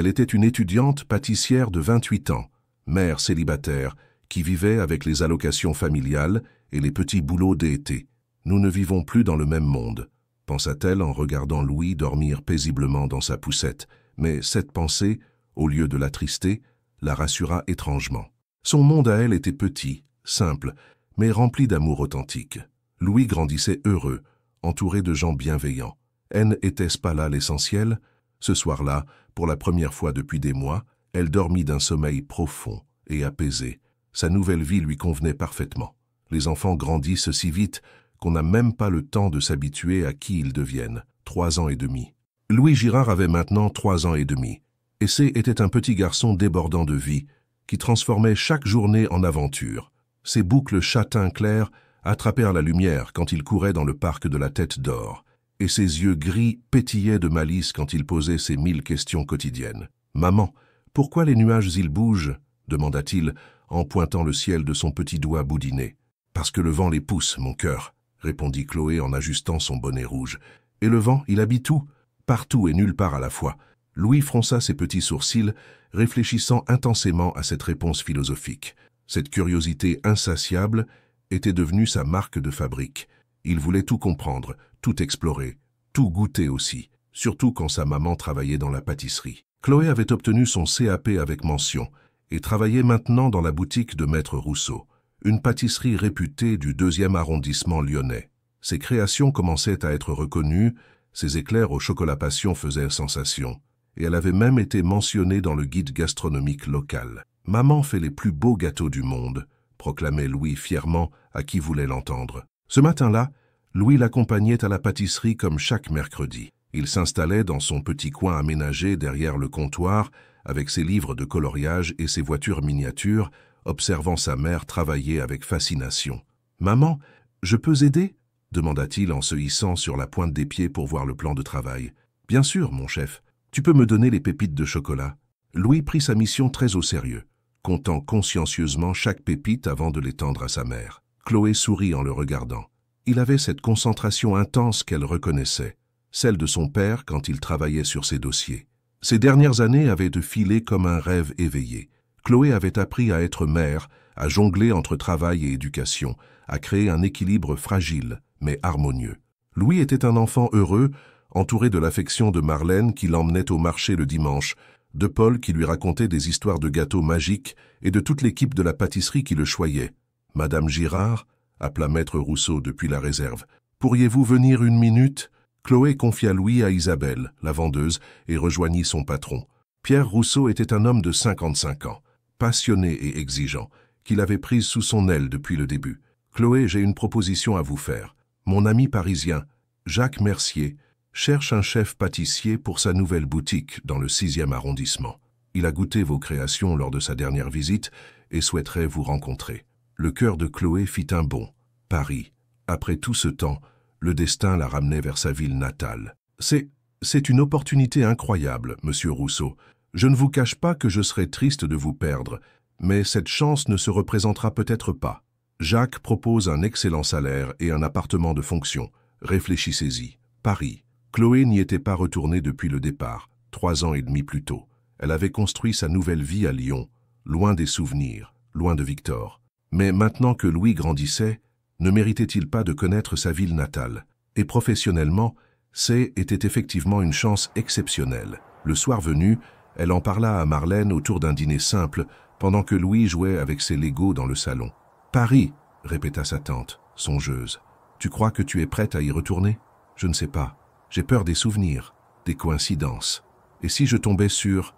S1: était une étudiante pâtissière de 28 ans, mère célibataire, qui vivait avec les allocations familiales et les petits boulots d'été. Nous ne vivons plus dans le même monde, pensa-t-elle en regardant Louis dormir paisiblement dans sa poussette. Mais cette pensée, au lieu de l'attrister, la rassura étrangement. Son monde à elle était petit, simple, mais rempli d'amour authentique. Louis grandissait heureux, entouré de gens bienveillants. N'était-ce pas là l'essentiel? Ce soir-là, pour la première fois depuis des mois, elle dormit d'un sommeil profond et apaisé. Sa nouvelle vie lui convenait parfaitement. Les enfants grandissent si vite qu'on n'a même pas le temps de s'habituer à qui ils deviennent. 3 ans et demi. Louis Girard avait maintenant 3 ans et demi. Et était un petit garçon débordant de vie, qui transformait chaque journée en aventure. Ses boucles châtain clair attrapèrent la lumière quand il courait dans le parc de la Tête d'Or, et ses yeux gris pétillaient de malice quand il posait ses 1000 questions quotidiennes. « Maman, pourquoi les nuages ils bougent ?» demanda-t-il en pointant le ciel de son petit doigt boudiné. « Parce que le vent les pousse, mon cœur, » répondit Chloé en ajustant son bonnet rouge. « Et le vent, il habite où ? Partout et nulle part à la fois. » Louis fronça ses petits sourcils, réfléchissant intensément à cette réponse philosophique. Cette curiosité insatiable était devenue sa marque de fabrique. Il voulait tout comprendre, tout explorer, tout goûter aussi, surtout quand sa maman travaillait dans la pâtisserie. Chloé avait obtenu son CAP avec mention et travaillait maintenant dans la boutique de Maître Rousseau, une pâtisserie réputée du 2e arrondissement lyonnais. Ses créations commençaient à être reconnues, Ses éclairs au chocolat passion faisaient sensation, et elle avait même été mentionnée dans le guide gastronomique local. « Maman fait les plus beaux gâteaux du monde », proclamait Louis fièrement à qui voulait l'entendre. Ce matin-là, Louis l'accompagnait à la pâtisserie comme chaque mercredi. Il s'installait dans son petit coin aménagé derrière le comptoir, avec ses livres de coloriage et ses voitures miniatures, observant sa mère travailler avec fascination. « Maman, je peux aider ?» demanda-t-il en se hissant sur la pointe des pieds pour voir le plan de travail. « Bien sûr, mon chef. Tu peux me donner les pépites de chocolat. » Louis prit sa mission très au sérieux, comptant consciencieusement chaque pépite avant de les tendre à sa mère. Chloé sourit en le regardant. Il avait cette concentration intense qu'elle reconnaissait, celle de son père quand il travaillait sur ses dossiers. Ces dernières années avaient défilé comme un rêve éveillé. Chloé avait appris à être mère, à jongler entre travail et éducation, à créer un équilibre fragile, mais harmonieux. Louis était un enfant heureux, entouré de l'affection de Marlène qui l'emmenait au marché le dimanche, de Paul qui lui racontait des histoires de gâteaux magiques et de toute l'équipe de la pâtisserie qui le choyait. « Madame Girard » appela Maître Rousseau depuis la réserve. « Pourriez-vous venir une minute ?» Chloé confia Louis à Isabelle, la vendeuse, et rejoignit son patron. Pierre Rousseau était un homme de 55 ans, passionné et exigeant, qu'il avait prise sous son aile depuis le début. « Chloé, j'ai une proposition à vous faire. Mon ami parisien, Jacques Mercier, cherche un chef pâtissier pour sa nouvelle boutique dans le 6e arrondissement. Il a goûté vos créations lors de sa dernière visite et souhaiterait vous rencontrer. » Le cœur de Chloé fit un bond. Paris. Après tout ce temps, le destin la ramenait vers sa ville natale. « C'est une opportunité incroyable, monsieur Rousseau. Je ne vous cache pas que je serais triste de vous perdre, mais cette chance ne se représentera peut-être pas. Jacques propose un excellent salaire et un appartement de fonction. Réfléchissez-y. Paris. » Chloé n'y était pas retournée depuis le départ, 3 ans et demi plus tôt. Elle avait construit sa nouvelle vie à Lyon, loin des souvenirs, loin de Victor. Mais maintenant que Louis grandissait, ne méritait-il pas de connaître sa ville natale? Et professionnellement, était effectivement une chance exceptionnelle. Le soir venu, elle en parla à Marlène autour d'un dîner simple, pendant que Louis jouait avec ses Legos dans le salon. « Paris !» répéta sa tante, songeuse. « Tu crois que tu es prête à y retourner? Je ne sais pas. J'ai peur des souvenirs, des coïncidences. Et si je tombais sur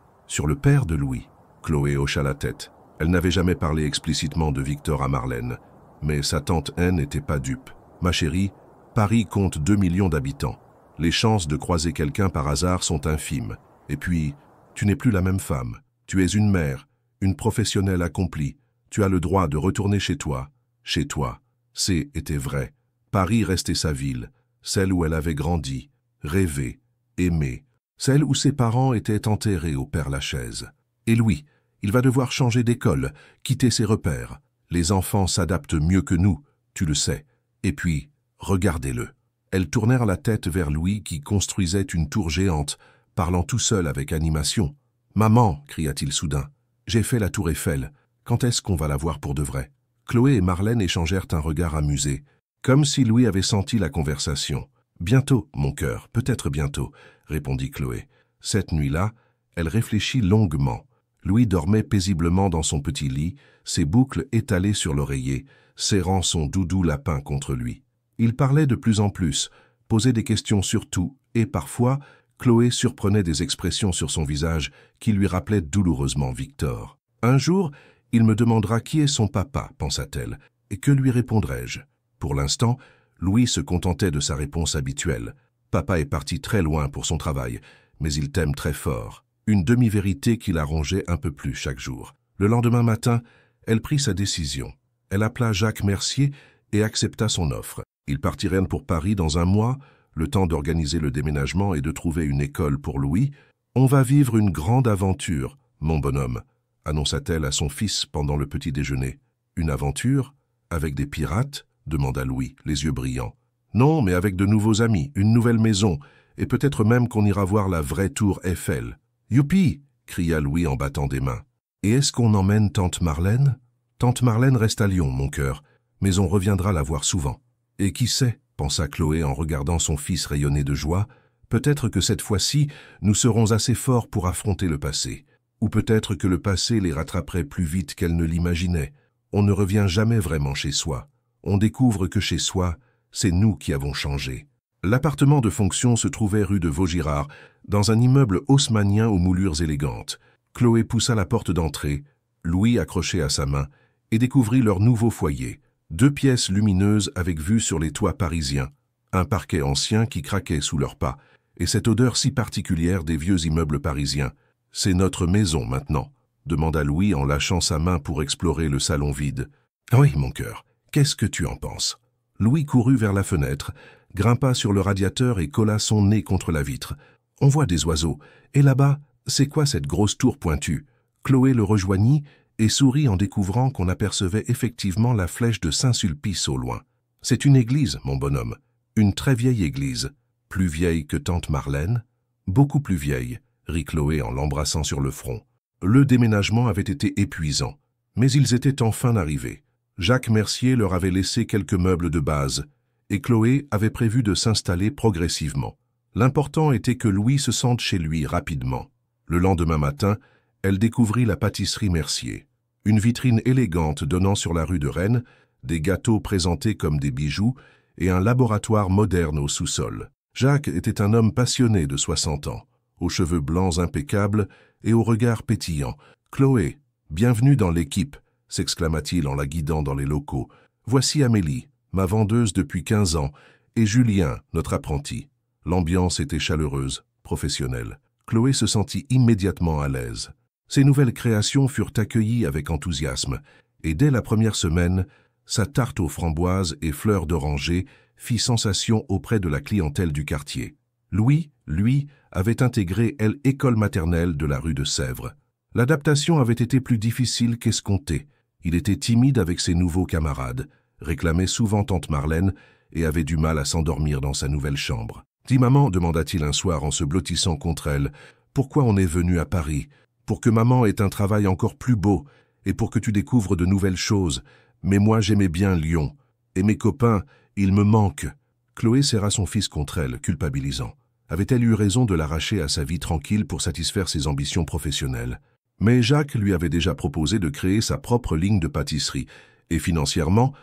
S1: le père de Louis ?» Chloé hocha la tête. Elle n'avait jamais parlé explicitement de Victor à Marlène, mais sa tante Anne n'était pas dupe. « Ma chérie, Paris compte 2 millions d'habitants. Les chances de croiser quelqu'un par hasard sont infimes. Et puis, tu n'es plus la même femme. Tu es une mère, une professionnelle accomplie. Tu as le droit de retourner chez toi. Chez toi. » Était vrai. Paris restait sa ville, celle où elle avait grandi, rêvé, aimé, celle où ses parents étaient enterrés au Père-Lachaise. Et Louis, il va devoir changer d'école, quitter ses repères. Les enfants s'adaptent mieux que nous, tu le sais. Et puis, regardez-le. Elles tournèrent la tête vers Louis qui construisait une tour géante, parlant tout seul avec animation. « Maman !» cria-t-il soudain. « J'ai fait la tour Eiffel. Quand est-ce qu'on va la voir pour de vrai ?» Chloé et Marlène échangèrent un regard amusé, comme si Louis avait senti la conversation. « Bientôt, mon cœur, peut-être bientôt, » répondit Chloé. Cette nuit-là, elle réfléchit longuement. Louis dormait paisiblement dans son petit lit, ses boucles étalées sur l'oreiller, serrant son doudou lapin contre lui. Il parlait de plus en plus, posait des questions sur tout, et parfois, Chloé surprenait des expressions sur son visage qui lui rappelaient douloureusement Victor. « Un jour, il me demandera qui est son papa, pensa-t-elle, et que lui répondrai-je ?» Pour l'instant, Louis se contentait de sa réponse habituelle. « Papa est parti très loin pour son travail, mais il t'aime très fort. » Une demi-vérité qui la rongeait un peu plus chaque jour. Le lendemain matin, elle prit sa décision. Elle appela Jacques Mercier et accepta son offre. Ils partiraient pour Paris dans un mois, le temps d'organiser le déménagement et de trouver une école pour Louis. « On va vivre une grande aventure, mon bonhomme », annonça-t-elle à son fils pendant le petit déjeuner. « Une aventure? Avec des pirates ?» demanda Louis, les yeux brillants. « Non, mais avec de nouveaux amis, une nouvelle maison, et peut-être même qu'on ira voir la vraie tour Eiffel. »« Youpi !» cria Louis en battant des mains. « Et est-ce qu'on emmène tante Marlène ?»« Tante Marlène reste à Lyon, mon cœur, mais on reviendra la voir souvent. »« Et qui sait ?» pensa Chloé en regardant son fils rayonner de joie. « Peut-être que cette fois-ci, nous serons assez forts pour affronter le passé. Ou peut-être que le passé les rattraperait plus vite qu'elle ne l'imaginait. On ne revient jamais vraiment chez soi. On découvre que chez soi, c'est nous qui avons changé. » L'appartement de fonction se trouvait rue de Vaugirard, dans un immeuble haussmannien aux moulures élégantes. Chloé poussa la porte d'entrée, Louis accroché à sa main, et découvrit leur nouveau foyer. 2 pièces lumineuses avec vue sur les toits parisiens, un parquet ancien qui craquait sous leurs pas, et cette odeur si particulière des vieux immeubles parisiens. « C'est notre maison maintenant », demanda Louis en lâchant sa main pour explorer le salon vide. « Oui, mon cœur, qu'est-ce que tu en penses ?» Louis courut vers la fenêtre, grimpa sur le radiateur et colla son nez contre la vitre. « On voit des oiseaux, et là-bas, c'est quoi cette grosse tour pointue ?» Chloé le rejoignit et sourit en découvrant qu'on apercevait effectivement la flèche de Saint-Sulpice au loin. « C'est une église, mon bonhomme, une très vieille église. Plus vieille que tante Marlène ?»« Beaucoup plus vieille », rit Chloé en l'embrassant sur le front. Le déménagement avait été épuisant, mais ils étaient enfin arrivés. Jacques Mercier leur avait laissé quelques meubles de base, et Chloé avait prévu de s'installer progressivement. L'important était que Louis se sente chez lui rapidement. Le lendemain matin, elle découvrit la pâtisserie Mercier. Une vitrine élégante donnant sur la rue de Rennes, des gâteaux présentés comme des bijoux et un laboratoire moderne au sous-sol. Jacques était un homme passionné de 60 ans, aux cheveux blancs impeccables et au regard pétillant. « Chloé, bienvenue dans l'équipe », s'exclama-t-il en la guidant dans les locaux. « Voici Amélie, ma vendeuse depuis 15 ans, et Julien, notre apprenti. » L'ambiance était chaleureuse, professionnelle. Chloé se sentit immédiatement à l'aise. Ses nouvelles créations furent accueillies avec enthousiasme, et dès la première semaine, sa tarte aux framboises et fleurs d'oranger fit sensation auprès de la clientèle du quartier. Louis, lui, avait intégré l'école maternelle de la rue de Sèvres. L'adaptation avait été plus difficile qu'escompté. Il était timide avec ses nouveaux camarades, réclamait souvent tante Marlène et avait du mal à s'endormir dans sa nouvelle chambre. « Dis maman, demanda-t-il un soir en se blottissant contre elle, pourquoi on est venu à Paris ? Pour que maman ait un travail encore plus beau et pour que tu découvres de nouvelles choses. Mais moi j'aimais bien Lyon. Et mes copains, ils me manquent. » Chloé serra son fils contre elle, culpabilisant. Avait-elle eu raison de l'arracher à sa vie tranquille pour satisfaire ses ambitions professionnelles? Mais Jacques lui avait déjà proposé de créer sa propre ligne de pâtisserie, et financièrement,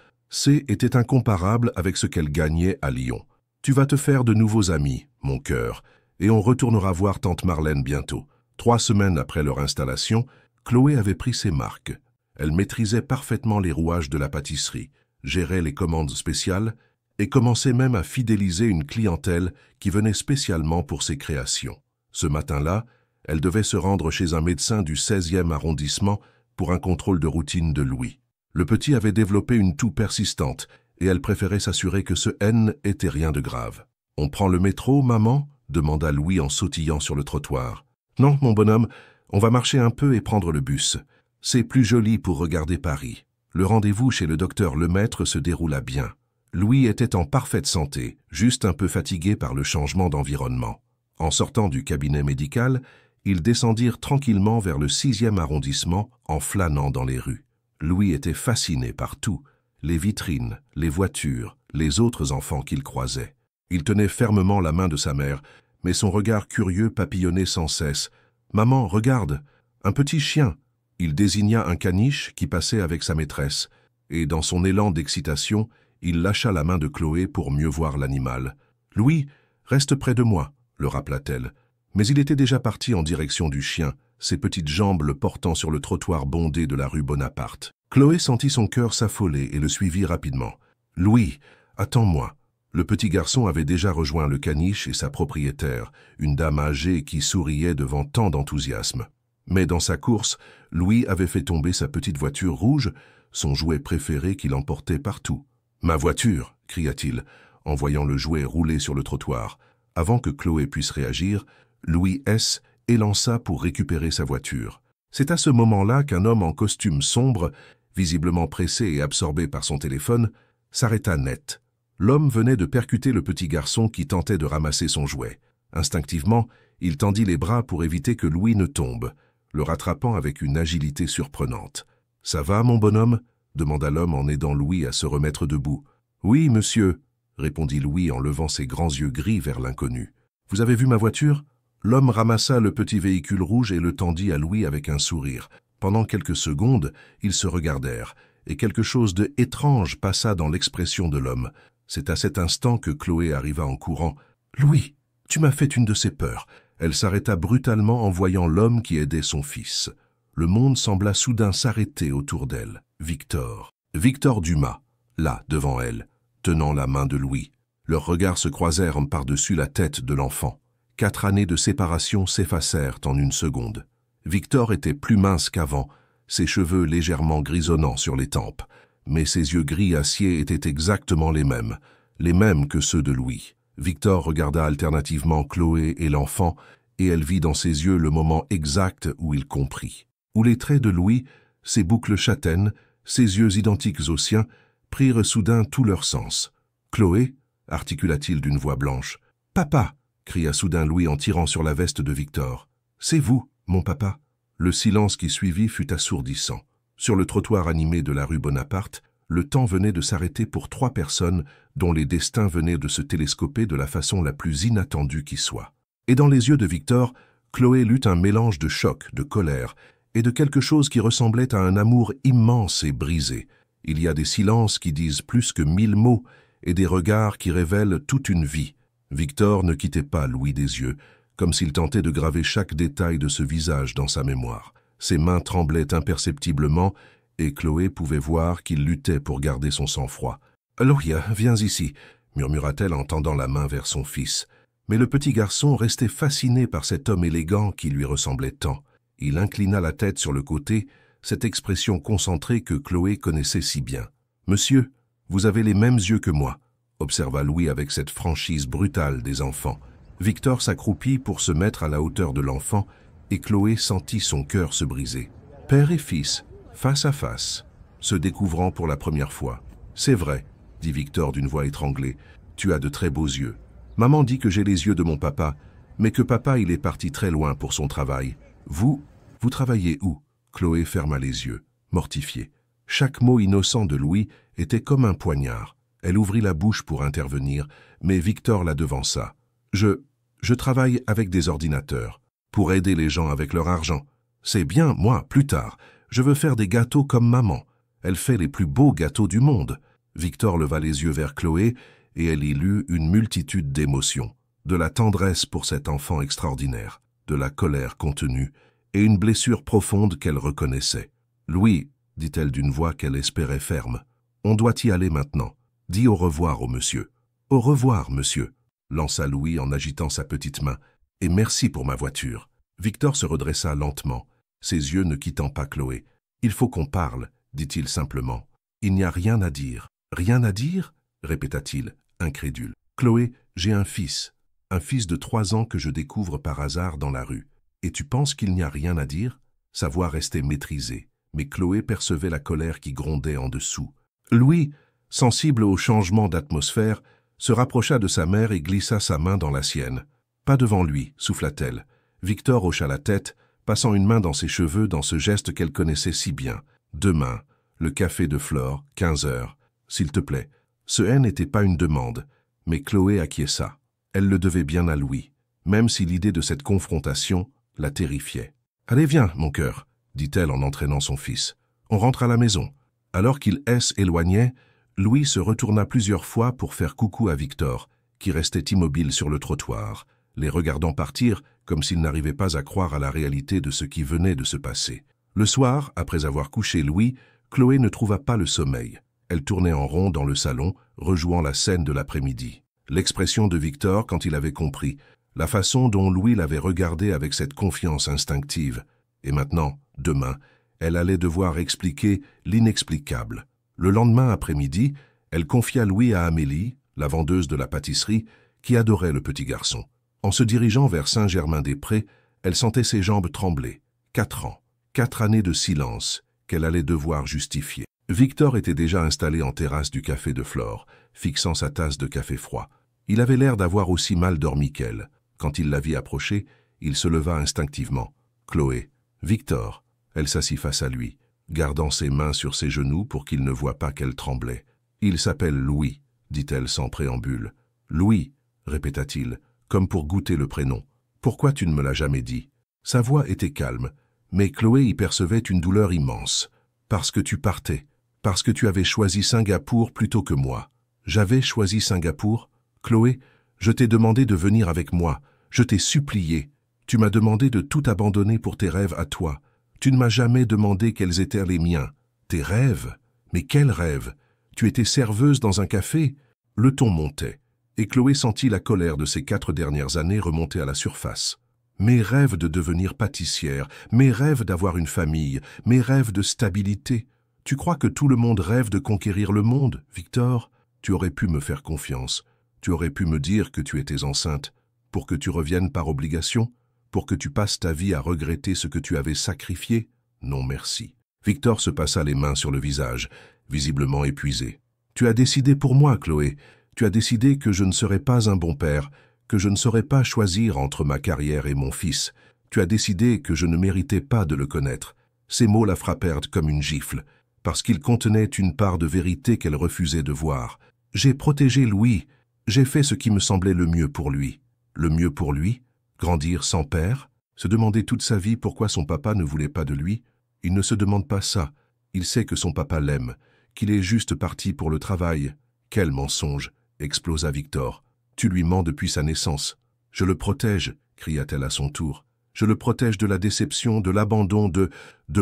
S1: était incomparable avec ce qu'elle gagnait à Lyon. « Tu vas te faire de nouveaux amis, mon cœur, et on retournera voir tante Marlène bientôt. » 3 semaines après leur installation, Chloé avait pris ses marques. Elle maîtrisait parfaitement les rouages de la pâtisserie, gérait les commandes spéciales et commençait même à fidéliser une clientèle qui venait spécialement pour ses créations. Ce matin-là, elle devait se rendre chez un médecin du 16e arrondissement pour un contrôle de routine de Louis. Le petit avait développé une toux persistante et elle préférait s'assurer que ce N était rien de grave. « On prend le métro, maman ?» demanda Louis en sautillant sur le trottoir. « Non, mon bonhomme, on va marcher un peu et prendre le bus. C'est plus joli pour regarder Paris. » Le rendez-vous chez le docteur Lemaître se déroula bien. Louis était en parfaite santé, juste un peu fatigué par le changement d'environnement. En sortant du cabinet médical, ils descendirent tranquillement vers le 6e arrondissement en flânant dans les rues. Louis était fasciné par tout, les vitrines, les voitures, les autres enfants qu'il croisait. Il tenait fermement la main de sa mère, mais son regard curieux papillonnait sans cesse. « Maman, regarde, un petit chien !» Il désigna un caniche qui passait avec sa maîtresse, et dans son élan d'excitation, il lâcha la main de Chloé pour mieux voir l'animal. « Louis, reste près de moi !» le rappela-t-elle. Mais il était déjà parti en direction du chien, ses petites jambes le portant sur le trottoir bondé de la rue Bonaparte. Chloé sentit son cœur s'affoler et le suivit rapidement. « Louis, attends-moi !» Le petit garçon avait déjà rejoint le caniche et sa propriétaire, une dame âgée qui souriait devant tant d'enthousiasme. Mais dans sa course, Louis avait fait tomber sa petite voiture rouge, son jouet préféré qu'il emportait partout. « Ma voiture !» cria-t-il, en voyant le jouet rouler sur le trottoir. Avant que Chloé puisse réagir, Louis S. élança pour récupérer sa voiture. C'est à ce moment-là qu'un homme en costume sombre, visiblement pressé et absorbé par son téléphone, s'arrêta net. L'homme venait de percuter le petit garçon qui tentait de ramasser son jouet. Instinctivement, il tendit les bras pour éviter que Louis ne tombe, le rattrapant avec une agilité surprenante. « Ça va, mon bonhomme ?» demanda l'homme en aidant Louis à se remettre debout. « Oui, monsieur » répondit Louis en levant ses grands yeux gris vers l'inconnu. « Vous avez vu ma voiture ?» L'homme ramassa le petit véhicule rouge et le tendit à Louis avec un sourire. Pendant quelques secondes, ils se regardèrent, et quelque chose d'étrange passa dans l'expression de l'homme. C'est à cet instant que Chloé arriva en courant. « Louis, tu m'as fait une de ces peurs !» Elle s'arrêta brutalement en voyant l'homme qui aidait son fils. Le monde sembla soudain s'arrêter autour d'elle. Victor. Victor Dumas, là, devant elle, tenant la main de Louis. Leurs regards se croisèrent par-dessus la tête de l'enfant. 4 années de séparation s'effacèrent en une seconde. Victor était plus mince qu'avant, ses cheveux légèrement grisonnants sur les tempes, mais ses yeux gris acier étaient exactement les mêmes que ceux de Louis. Victor regarda alternativement Chloé et l'enfant, et elle vit dans ses yeux le moment exact où il comprit. Où les traits de Louis, ses boucles châtaines, ses yeux identiques aux siens, prirent soudain tout leur sens. « Chloé » articula-t-il d'une voix blanche. « Papa » cria soudain Louis en tirant sur la veste de Victor. « C'est vous, mon papa ?» Le silence qui suivit fut assourdissant. Sur le trottoir animé de la rue Bonaparte, le temps venait de s'arrêter pour 3 personnes dont les destins venaient de se télescoper de la façon la plus inattendue qui soit. Et dans les yeux de Victor, Chloé lut un mélange de choc, de colère et de quelque chose qui ressemblait à un amour immense et brisé. Il y a des silences qui disent plus que 1000 mots et des regards qui révèlent toute une vie. Victor ne quittait pas Louis des yeux, comme s'il tentait de graver chaque détail de ce visage dans sa mémoire. Ses mains tremblaient imperceptiblement et Chloé pouvait voir qu'il luttait pour garder son sang-froid. « Louis, viens ici » murmura-t-elle en tendant la main vers son fils. Mais le petit garçon restait fasciné par cet homme élégant qui lui ressemblait tant. Il inclina la tête sur le côté, cette expression concentrée que Chloé connaissait si bien. « Monsieur, vous avez les mêmes yeux que moi » observa Louis avec cette franchise brutale des enfants. Victor s'accroupit pour se mettre à la hauteur de l'enfant et Chloé sentit son cœur se briser. Père et fils, face à face, se découvrant pour la première fois. « C'est vrai, » dit Victor d'une voix étranglée, « tu as de très beaux yeux. Maman dit que j'ai les yeux de mon papa, mais que papa il est parti très loin pour son travail. Vous travaillez où ?» Chloé ferma les yeux, mortifiée. Chaque mot innocent de Louis était comme un poignard. Elle ouvrit la bouche pour intervenir, mais Victor la devança. « Je travaille avec des ordinateurs, pour aider les gens avec leur argent. C'est bien, moi, plus tard. Je veux faire des gâteaux comme maman. Elle fait les plus beaux gâteaux du monde. » Victor leva les yeux vers Chloé et elle y lut une multitude d'émotions. De la tendresse pour cet enfant extraordinaire, de la colère contenue et une blessure profonde qu'elle reconnaissait. « Louis, » dit-elle d'une voix qu'elle espérait ferme, « on doit y aller maintenant. Dis au revoir au monsieur. »« Au revoir, monsieur », lança Louis en agitant sa petite main, « et merci pour ma voiture. » Victor se redressa lentement, ses yeux ne quittant pas Chloé. « Il faut qu'on parle, » dit-il simplement. « Il n'y a rien à dire. »« Rien à dire ?» répéta-t-il, incrédule. « Chloé, j'ai un fils de 3 ans que je découvre par hasard dans la rue. Et tu penses qu'il n'y a rien à dire ?» Sa voix restait maîtrisée, mais Chloé percevait la colère qui grondait en dessous. Louis, sensible au changement d'atmosphère, se rapprocha de sa mère et glissa sa main dans la sienne. « Pas devant lui » souffla-t-elle. Victor hocha la tête, passant une main dans ses cheveux dans ce geste qu'elle connaissait si bien. « Demain, le café de Flore, 15 heures. S'il te plaît. » Ce « n'était pas une demande, mais Chloé acquiesça. Elle le devait bien à Louis, même si l'idée de cette confrontation la terrifiait. « Allez, viens, mon cœur, » dit-elle en entraînant son fils. « On rentre à la maison. » Alors qu'il s'éloignait, Louis se retourna plusieurs fois pour faire coucou à Victor, qui restait immobile sur le trottoir, les regardant partir comme s'il n'arrivait pas à croire à la réalité de ce qui venait de se passer. Le soir, après avoir couché Louis, Chloé ne trouva pas le sommeil. Elle tournait en rond dans le salon, rejouant la scène de l'après-midi. L'expression de Victor quand il avait compris, la façon dont Louis l'avait regardé avec cette confiance instinctive. Et maintenant, demain, elle allait devoir expliquer l'inexplicable. Le lendemain après-midi, elle confia Louis à Amélie, la vendeuse de la pâtisserie, qui adorait le petit garçon. En se dirigeant vers Saint-Germain-des-Prés, elle sentait ses jambes trembler. 4 ans, 4 années de silence qu'elle allait devoir justifier. Victor était déjà installé en terrasse du café de Flore, fixant sa tasse de café froid. Il avait l'air d'avoir aussi mal dormi qu'elle. Quand il la vit approcher, il se leva instinctivement. « Chloé, Victor !» Elle s'assit face à lui, gardant ses mains sur ses genoux pour qu'il ne voie pas qu'elle tremblait. « Il s'appelle Louis », dit-elle sans préambule. « Louis », répéta-t-il, comme pour goûter le prénom. « Pourquoi tu ne me l'as jamais dit ?» Sa voix était calme, mais Chloé y percevait une douleur immense. « Parce que tu partais. Parce que tu avais choisi Singapour plutôt que moi. » J'avais choisi Singapour. Chloé, je t'ai demandé de venir avec moi. Je t'ai supplié. Tu m'as demandé de tout abandonner pour tes rêves à toi. Tu ne m'as jamais demandé quels étaient les miens. Tes rêves? Mais quels rêves? Tu étais serveuse dans un café? Le ton montait, et Chloé sentit la colère de ces 4 dernières années remonter à la surface. Mes rêves de devenir pâtissière, mes rêves d'avoir une famille, mes rêves de stabilité. Tu crois que tout le monde rêve de conquérir le monde, Victor? Tu aurais pu me faire confiance. Tu aurais pu me dire que tu étais enceinte, pour que tu reviennes par obligation, pour que tu passes ta vie à regretter ce que tu avais sacrifié. Non merci. Victor se passa les mains sur le visage, visiblement épuisé. Tu as décidé pour moi, Chloé. Tu as décidé que je ne serais pas un bon père, que je ne saurais pas choisir entre ma carrière et mon fils. Tu as décidé que je ne méritais pas de le connaître. Ces mots la frappèrent comme une gifle, parce qu'ils contenaient une part de vérité qu'elle refusait de voir. J'ai protégé Louis. J'ai fait ce qui me semblait le mieux pour lui. Le mieux pour lui? Grandir sans père? Se demander toute sa vie pourquoi son papa ne voulait pas de lui? Il ne se demande pas ça. Il sait que son papa l'aime, qu'il est juste parti pour le travail. Quel mensonge! Explosa Victor. Tu lui mens depuis sa naissance. Je le protège, cria-t-elle à son tour. Je le protège de la déception, de l'abandon, de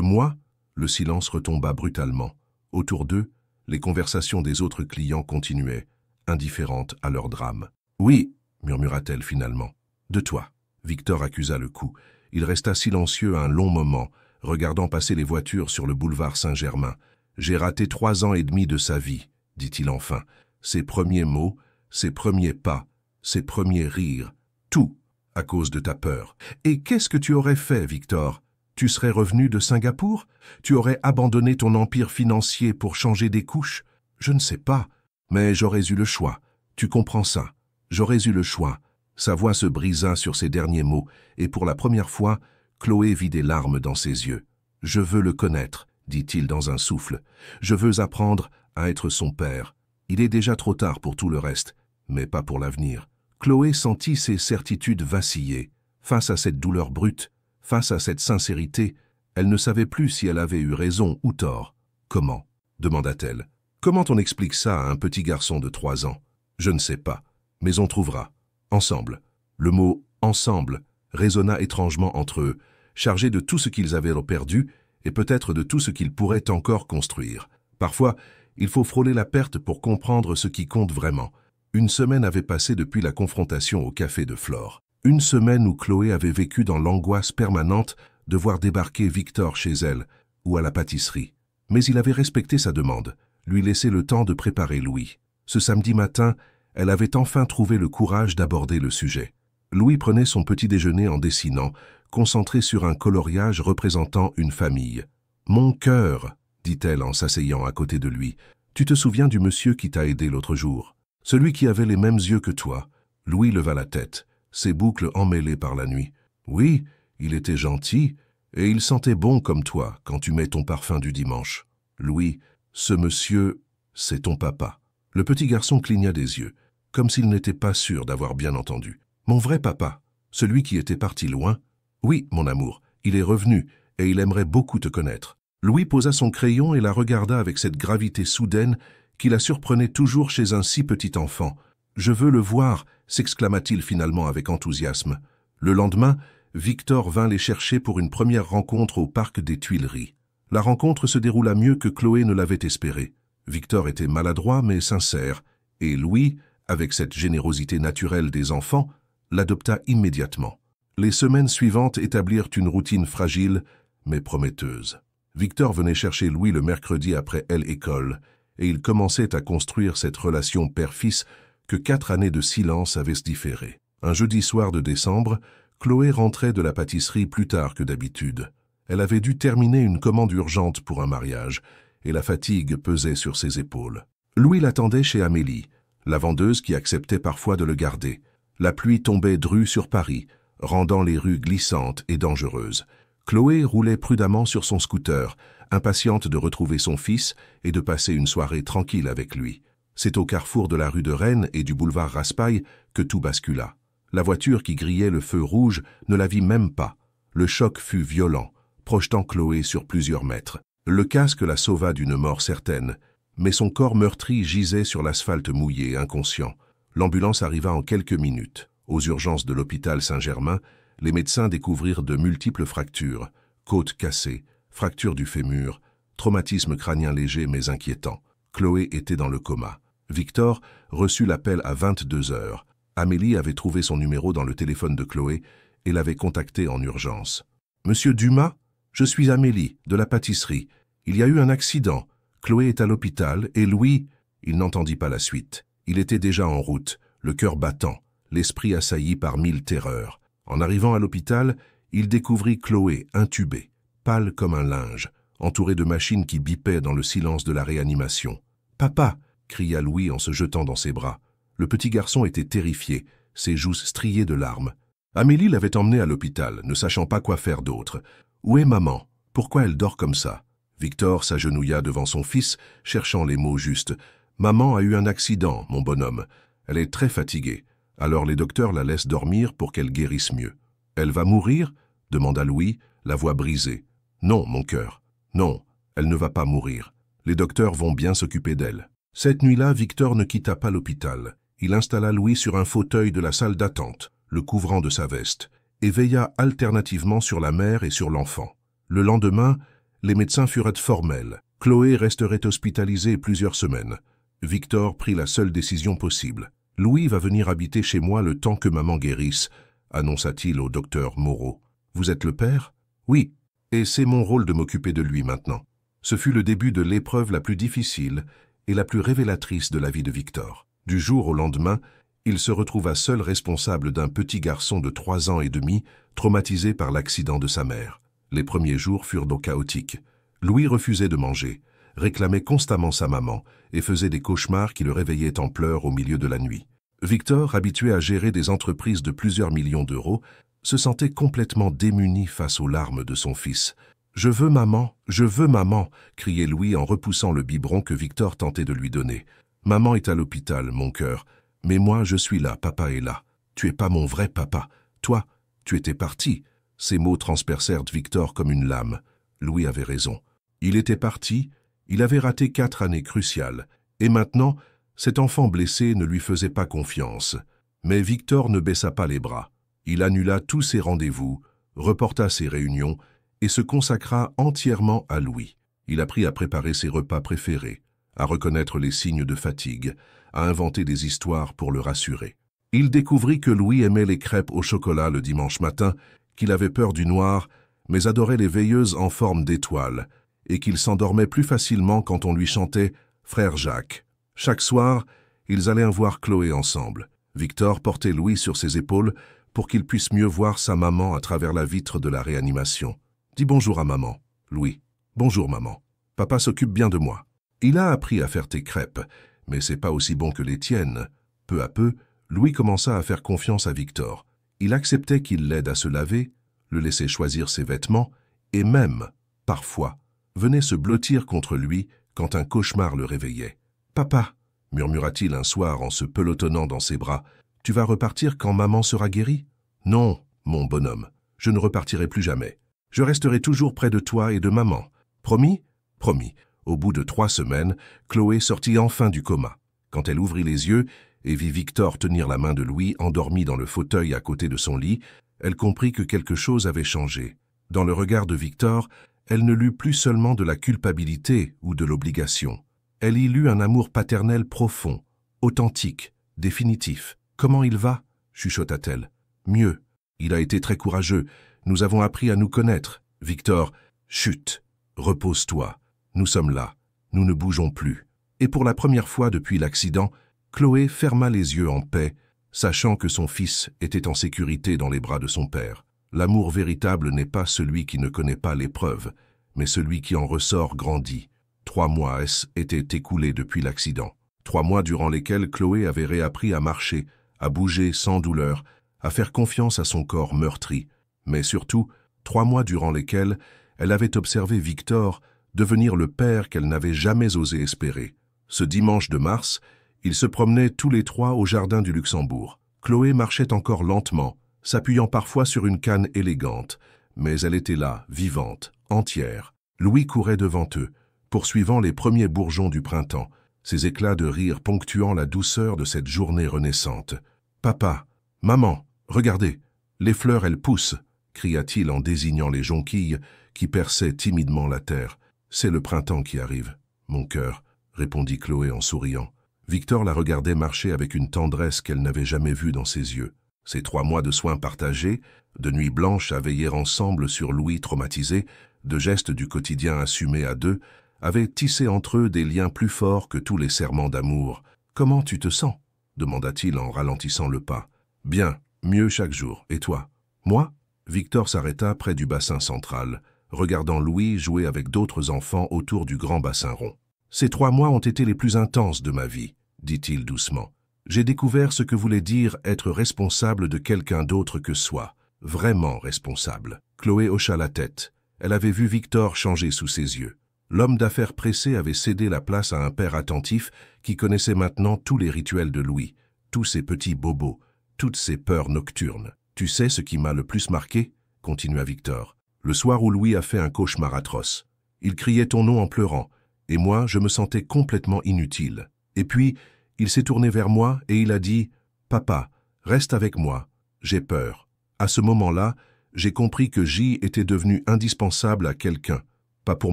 S1: moi? Le silence retomba brutalement. Autour d'eux, les conversations des autres clients continuaient, indifférentes à leur drame. Oui, murmura-t-elle finalement. De toi. Victor accusa le coup. Il resta silencieux un long moment, regardant passer les voitures sur le boulevard Saint-Germain. J'ai raté 3 ans et demi de sa vie, dit-il enfin. Ses premiers mots, ses premiers pas, ses premiers rires, tout à cause de ta peur. Et qu'est-ce que tu aurais fait, Victor? Tu serais revenu de Singapour? Tu aurais abandonné ton empire financier pour changer des couches? Je ne sais pas, mais j'aurais eu le choix. Tu comprends ça? J'aurais eu le choix. Sa voix se brisa sur ces derniers mots, et pour la première fois, Chloé vit des larmes dans ses yeux. « Je veux le connaître, » dit-il dans un souffle. « Je veux apprendre à être son père. Il est déjà trop tard pour tout le reste, mais pas pour l'avenir. » Chloé sentit ses certitudes vaciller. Face à cette douleur brute, face à cette sincérité, elle ne savait plus si elle avait eu raison ou tort. « Comment ?» demanda-t-elle. « Comment on explique ça à un petit garçon de 3 ans? Je ne sais pas, mais on trouvera. Ensemble. » Le mot « ensemble » résonna étrangement entre eux, chargé de tout ce qu'ils avaient perdu et peut-être de tout ce qu'ils pourraient encore construire. Parfois, il faut frôler la perte pour comprendre ce qui compte vraiment. Une semaine avait passé depuis la confrontation au café de Flore. Une semaine où Chloé avait vécu dans l'angoisse permanente de voir débarquer Victor chez elle ou à la pâtisserie. Mais il avait respecté sa demande, lui laisser le temps de préparer Louis. Ce samedi matin, elle avait enfin trouvé le courage d'aborder le sujet. Louis prenait son petit déjeuner en dessinant, concentré sur un coloriage représentant une famille. « Mon cœur », dit-elle en s'asseyant à côté de lui, « tu te souviens du monsieur qui t'a aidé l'autre jour? Celui qui avait les mêmes yeux que toi. » Louis leva la tête, ses boucles emmêlées par la nuit. « Oui, il était gentil, et il sentait bon comme toi quand tu mets ton parfum du dimanche. » « Louis, ce monsieur, c'est ton papa. » Le petit garçon cligna des yeux, comme s'il n'était pas sûr d'avoir bien entendu. « Mon vrai papa, celui qui était parti loin? » « Oui, mon amour, il est revenu, et il aimerait beaucoup te connaître. » Louis posa son crayon et la regarda avec cette gravité soudaine qui la surprenait toujours chez un si petit enfant. « Je veux le voir !» s'exclama-t-il finalement avec enthousiasme. Le lendemain, Victor vint les chercher pour une première rencontre au parc des Tuileries. La rencontre se déroula mieux que Chloé ne l'avait espéré. Victor était maladroit mais sincère, et Louis, avec cette générosité naturelle des enfants, l'adopta immédiatement. Les semaines suivantes établirent une routine fragile mais prometteuse. Victor venait chercher Louis le mercredi après l'école, et il commençait à construire cette relation père-fils que 4 années de silence avaient différé. Un jeudi soir de décembre, Chloé rentrait de la pâtisserie plus tard que d'habitude. Elle avait dû terminer une commande urgente pour un mariage, et la fatigue pesait sur ses épaules. Louis l'attendait chez Amélie, la vendeuse qui acceptait parfois de le garder. La pluie tombait drue sur Paris, rendant les rues glissantes et dangereuses. Chloé roulait prudemment sur son scooter, impatiente de retrouver son fils et de passer une soirée tranquille avec lui. C'est au carrefour de la rue de Rennes et du boulevard Raspail que tout bascula. La voiture qui grillait le feu rouge ne la vit même pas. Le choc fut violent, projetant Chloé sur plusieurs mètres. Le casque la sauva d'une mort certaine, mais son corps meurtri gisait sur l'asphalte mouillé, inconscient. L'ambulance arriva en quelques minutes. Aux urgences de l'hôpital Saint-Germain, les médecins découvrirent de multiples fractures, côte cassée, fracture du fémur, traumatisme crânien léger mais inquiétant. Chloé était dans le coma. Victor reçut l'appel à 22 heures. Amélie avait trouvé son numéro dans le téléphone de Chloé et l'avait contacté en urgence. « Monsieur Dumas, je suis Amélie, de la pâtisserie. Il y a eu un accident. Chloé est à l'hôpital et Louis... » Il n'entendit pas la suite. Il était déjà en route, le cœur battant, l'esprit assailli par 1000 terreurs. En arrivant à l'hôpital, il découvrit Chloé intubée, pâle comme un linge, entourée de machines qui bipaient dans le silence de la réanimation. « Papa !» cria Louis en se jetant dans ses bras. Le petit garçon était terrifié, ses joues striées de larmes. Amélie l'avait emmené à l'hôpital, ne sachant pas quoi faire d'autre. « Où est maman? Pourquoi elle dort comme ça ?» Victor s'agenouilla devant son fils, cherchant les mots justes. « Maman a eu un accident, mon bonhomme. Elle est très fatiguée. Alors les docteurs la laissent dormir pour qu'elle guérisse mieux. »« Elle va mourir ?» demanda Louis, la voix brisée. « Non, mon cœur. Non, elle ne va pas mourir. Les docteurs vont bien s'occuper d'elle. » Cette nuit-là, Victor ne quitta pas l'hôpital. Il installa Louis sur un fauteuil de la salle d'attente, le couvrant de sa veste, et veilla alternativement sur la mère et sur l'enfant. Le lendemain, les médecins furent formels. Chloé resterait hospitalisée plusieurs semaines. Victor prit la seule décision possible. « Louis va venir habiter chez moi le temps que maman guérisse », annonça-t-il au docteur Moreau. « Vous êtes le père ?»« Oui, et c'est mon rôle de m'occuper de lui maintenant. » Ce fut le début de l'épreuve la plus difficile et la plus révélatrice de la vie de Victor. Du jour au lendemain, il se retrouva seul responsable d'un petit garçon de 3 ans et demi, traumatisé par l'accident de sa mère. Les premiers jours furent donc chaotiques. Louis refusait de manger, réclamait constamment sa maman et faisait des cauchemars qui le réveillaient en pleurs au milieu de la nuit. Victor, habitué à gérer des entreprises de plusieurs millions d'euros, se sentait complètement démuni face aux larmes de son fils. « Je veux maman, criait Louis en repoussant le biberon que Victor tentait de lui donner. « Maman est à l'hôpital, mon cœur. Mais moi, je suis là, papa est là. Tu es pas mon vrai papa. Toi, tu étais parti. » Ces mots transpercèrent Victor comme une lame. Louis avait raison. Il était parti, il avait raté 4 années cruciales. Et maintenant, cet enfant blessé ne lui faisait pas confiance. Mais Victor ne baissa pas les bras. Il annula tous ses rendez-vous, reporta ses réunions, et se consacra entièrement à Louis. Il apprit à préparer ses repas préférés, à reconnaître les signes de fatigue, à inventer des histoires pour le rassurer. Il découvrit que Louis aimait les crêpes au chocolat le dimanche matin, qu'il avait peur du noir, mais adorait les veilleuses en forme d'étoiles, et qu'il s'endormait plus facilement quand on lui chantait « Frère Jacques ». Chaque soir, ils allaient voir Chloé ensemble. Victor portait Louis sur ses épaules pour qu'il puisse mieux voir sa maman à travers la vitre de la réanimation. « Dis bonjour à maman, Louis. Bonjour maman. Papa s'occupe bien de moi. Il a appris à faire tes crêpes, mais c'est pas aussi bon que les tiennes. » Peu à peu, Louis commença à faire confiance à Victor. Il acceptait qu'il l'aide à se laver, le laissait choisir ses vêtements, et même, parfois, venait se blottir contre lui quand un cauchemar le réveillait. « Papa, » murmura-t-il un soir en se pelotonnant dans ses bras, « tu vas repartir quand maman sera guérie ?»« Non, mon bonhomme, je ne repartirai plus jamais. Je resterai toujours près de toi et de maman. Promis ? Promis. » Au bout de 3 semaines, Chloé sortit enfin du coma. Quand elle ouvrit les yeux et vit Victor tenir la main de Louis endormi dans le fauteuil à côté de son lit, elle comprit que quelque chose avait changé. Dans le regard de Victor, elle ne lut plus seulement de la culpabilité ou de l'obligation. Elle y lut un amour paternel profond, authentique, définitif. « Comment il va ?» chuchota-t-elle. « Mieux. Il a été très courageux. Nous avons appris à nous connaître. Victor, chut, repose-toi. Nous sommes là. Nous ne bougeons plus. » Et pour la première fois depuis l'accident, Chloé ferma les yeux en paix, sachant que son fils était en sécurité dans les bras de son père. L'amour véritable n'est pas celui qui ne connaît pas l'épreuve, mais celui qui en ressort grandi. 3 mois étaient écoulés depuis l'accident. 3 mois durant lesquels Chloé avait réappris à marcher, à bouger sans douleur, à faire confiance à son corps meurtri. Mais surtout, 3 mois durant lesquels elle avait observé Victor devenir le père qu'elle n'avait jamais osé espérer. Ce dimanche de mars, ils se promenaient tous les 3 au jardin du Luxembourg. Chloé marchait encore lentement, s'appuyant parfois sur une canne élégante, mais elle était là, vivante, entière. Louis courait devant eux, poursuivant les premiers bourgeons du printemps, ses éclats de rire ponctuant la douceur de cette journée renaissante. « Papa, maman, regardez, les fleurs, elles poussent !» cria-t-il en désignant les jonquilles qui perçaient timidement la terre. « C'est le printemps qui arrive, mon cœur, » répondit Chloé en souriant. Victor la regardait marcher avec une tendresse qu'elle n'avait jamais vue dans ses yeux. Ces 3 mois de soins partagés, de nuits blanches à veiller ensemble sur Louis traumatisé, de gestes du quotidien assumés à deux, avaient tissé entre eux des liens plus forts que tous les serments d'amour. « Comment tu te sens ?» demanda-t-il en ralentissant le pas. « Bien, mieux chaque jour. Et toi ?»« Moi ?» Victor s'arrêta près du bassin central, regardant Louis jouer avec d'autres enfants autour du grand bassin rond. « Ces 3 mois ont été les plus intenses de ma vie, » dit-il doucement. « J'ai découvert ce que voulait dire être responsable de quelqu'un d'autre que soi, vraiment responsable. » Chloé hocha la tête. Elle avait vu Victor changer sous ses yeux. L'homme d'affaires pressé avait cédé la place à un père attentif qui connaissait maintenant tous les rituels de Louis, tous ses petits bobos, toutes ses peurs nocturnes. « Tu sais ce qui m'a le plus marqué ?» continua Victor. « Le soir où Louis a fait un cauchemar atroce. Il criait ton nom en pleurant, et moi, je me sentais complètement inutile. Et puis, il s'est tourné vers moi et il a dit « Papa, reste avec moi, j'ai peur. » À ce moment-là, j'ai compris que J était devenu indispensable à quelqu'un, pas pour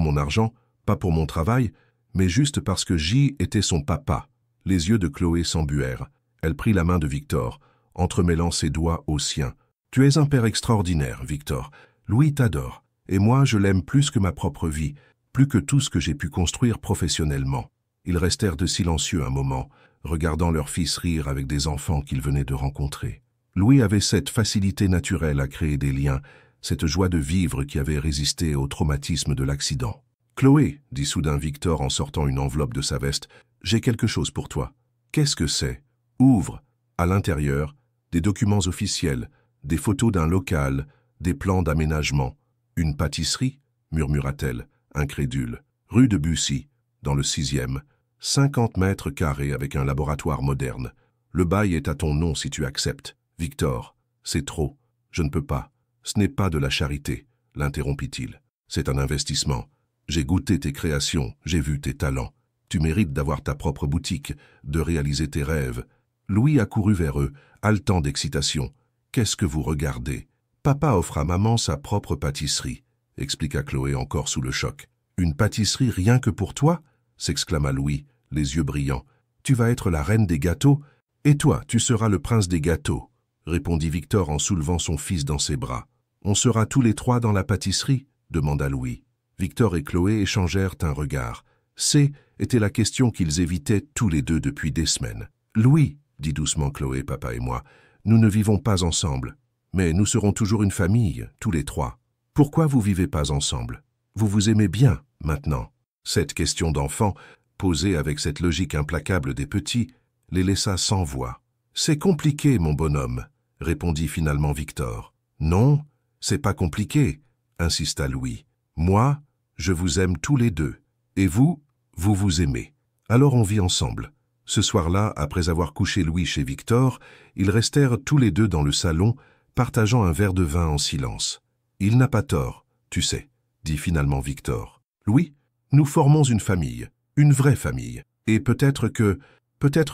S1: mon argent, pas pour mon travail, mais juste parce que J était son papa. Les yeux de Chloé s'embuèrent. Elle prit la main de Victor, entremêlant ses doigts aux siens. « Tu es un père extraordinaire, Victor. Louis t'adore, et moi je l'aime plus que ma propre vie, plus que tout ce que j'ai pu construire professionnellement. » Ils restèrent de silencieux un moment, regardant leur fils rire avec des enfants qu'ils venaient de rencontrer. Louis avait cette facilité naturelle à créer des liens, cette joie de vivre qui avait résisté au traumatisme de l'accident. « Chloé, » dit soudain Victor en sortant une enveloppe de sa veste, « j'ai quelque chose pour toi. »« Qu'est-ce que c'est ?»« Ouvre. » À l'intérieur, des documents officiels, des photos d'un local, des plans d'aménagement. « Une pâtisserie ?» murmura-t-elle, incrédule. « Rue de Bussy, dans le 6e, 50 mètres carrés avec un laboratoire moderne. Le bail est à ton nom si tu acceptes. »« Victor, c'est trop. Je ne peux pas. Ce n'est pas de la charité, » l'interrompit-il. « C'est un investissement. J'ai goûté tes créations, j'ai vu tes talents. Tu mérites d'avoir ta propre boutique, de réaliser tes rêves. » Louis accourut vers eux, haletant d'excitation. « Qu'est-ce que vous regardez ? Papa offre à maman sa propre pâtisserie, » expliqua Chloé encore sous le choc. « Une pâtisserie rien que pour toi ?» s'exclama Louis, les yeux brillants. « Tu vas être la reine des gâteaux, et toi, tu seras le prince des gâteaux, » répondit Victor en soulevant son fils dans ses bras. « On sera tous les 3 dans la pâtisserie ?» demanda Louis. Victor et Chloé échangèrent un regard. C'est était la question qu'ils évitaient tous les deux depuis des semaines. « Louis, » dit doucement Chloé, papa et moi, « nous ne vivons pas ensemble, mais nous serons toujours une famille, tous les 3. Pourquoi vous vivez pas ensemble? Vous vous aimez bien, maintenant ?» Cette question d'enfant, posée avec cette logique implacable des petits, les laissa sans voix. « C'est compliqué, mon bonhomme, » répondit finalement Victor. « Non, c'est pas compliqué, » insista Louis. « Moi, je vous aime tous les 2, et vous, vous vous aimez. Alors on vit ensemble. » Ce soir-là, après avoir couché Louis chez Victor, ils restèrent tous les 2 dans le salon, partageant un verre de vin en silence. « Il n'a pas tort, tu sais, » dit finalement Victor. « Louis, nous formons une famille, une vraie famille, et peut-être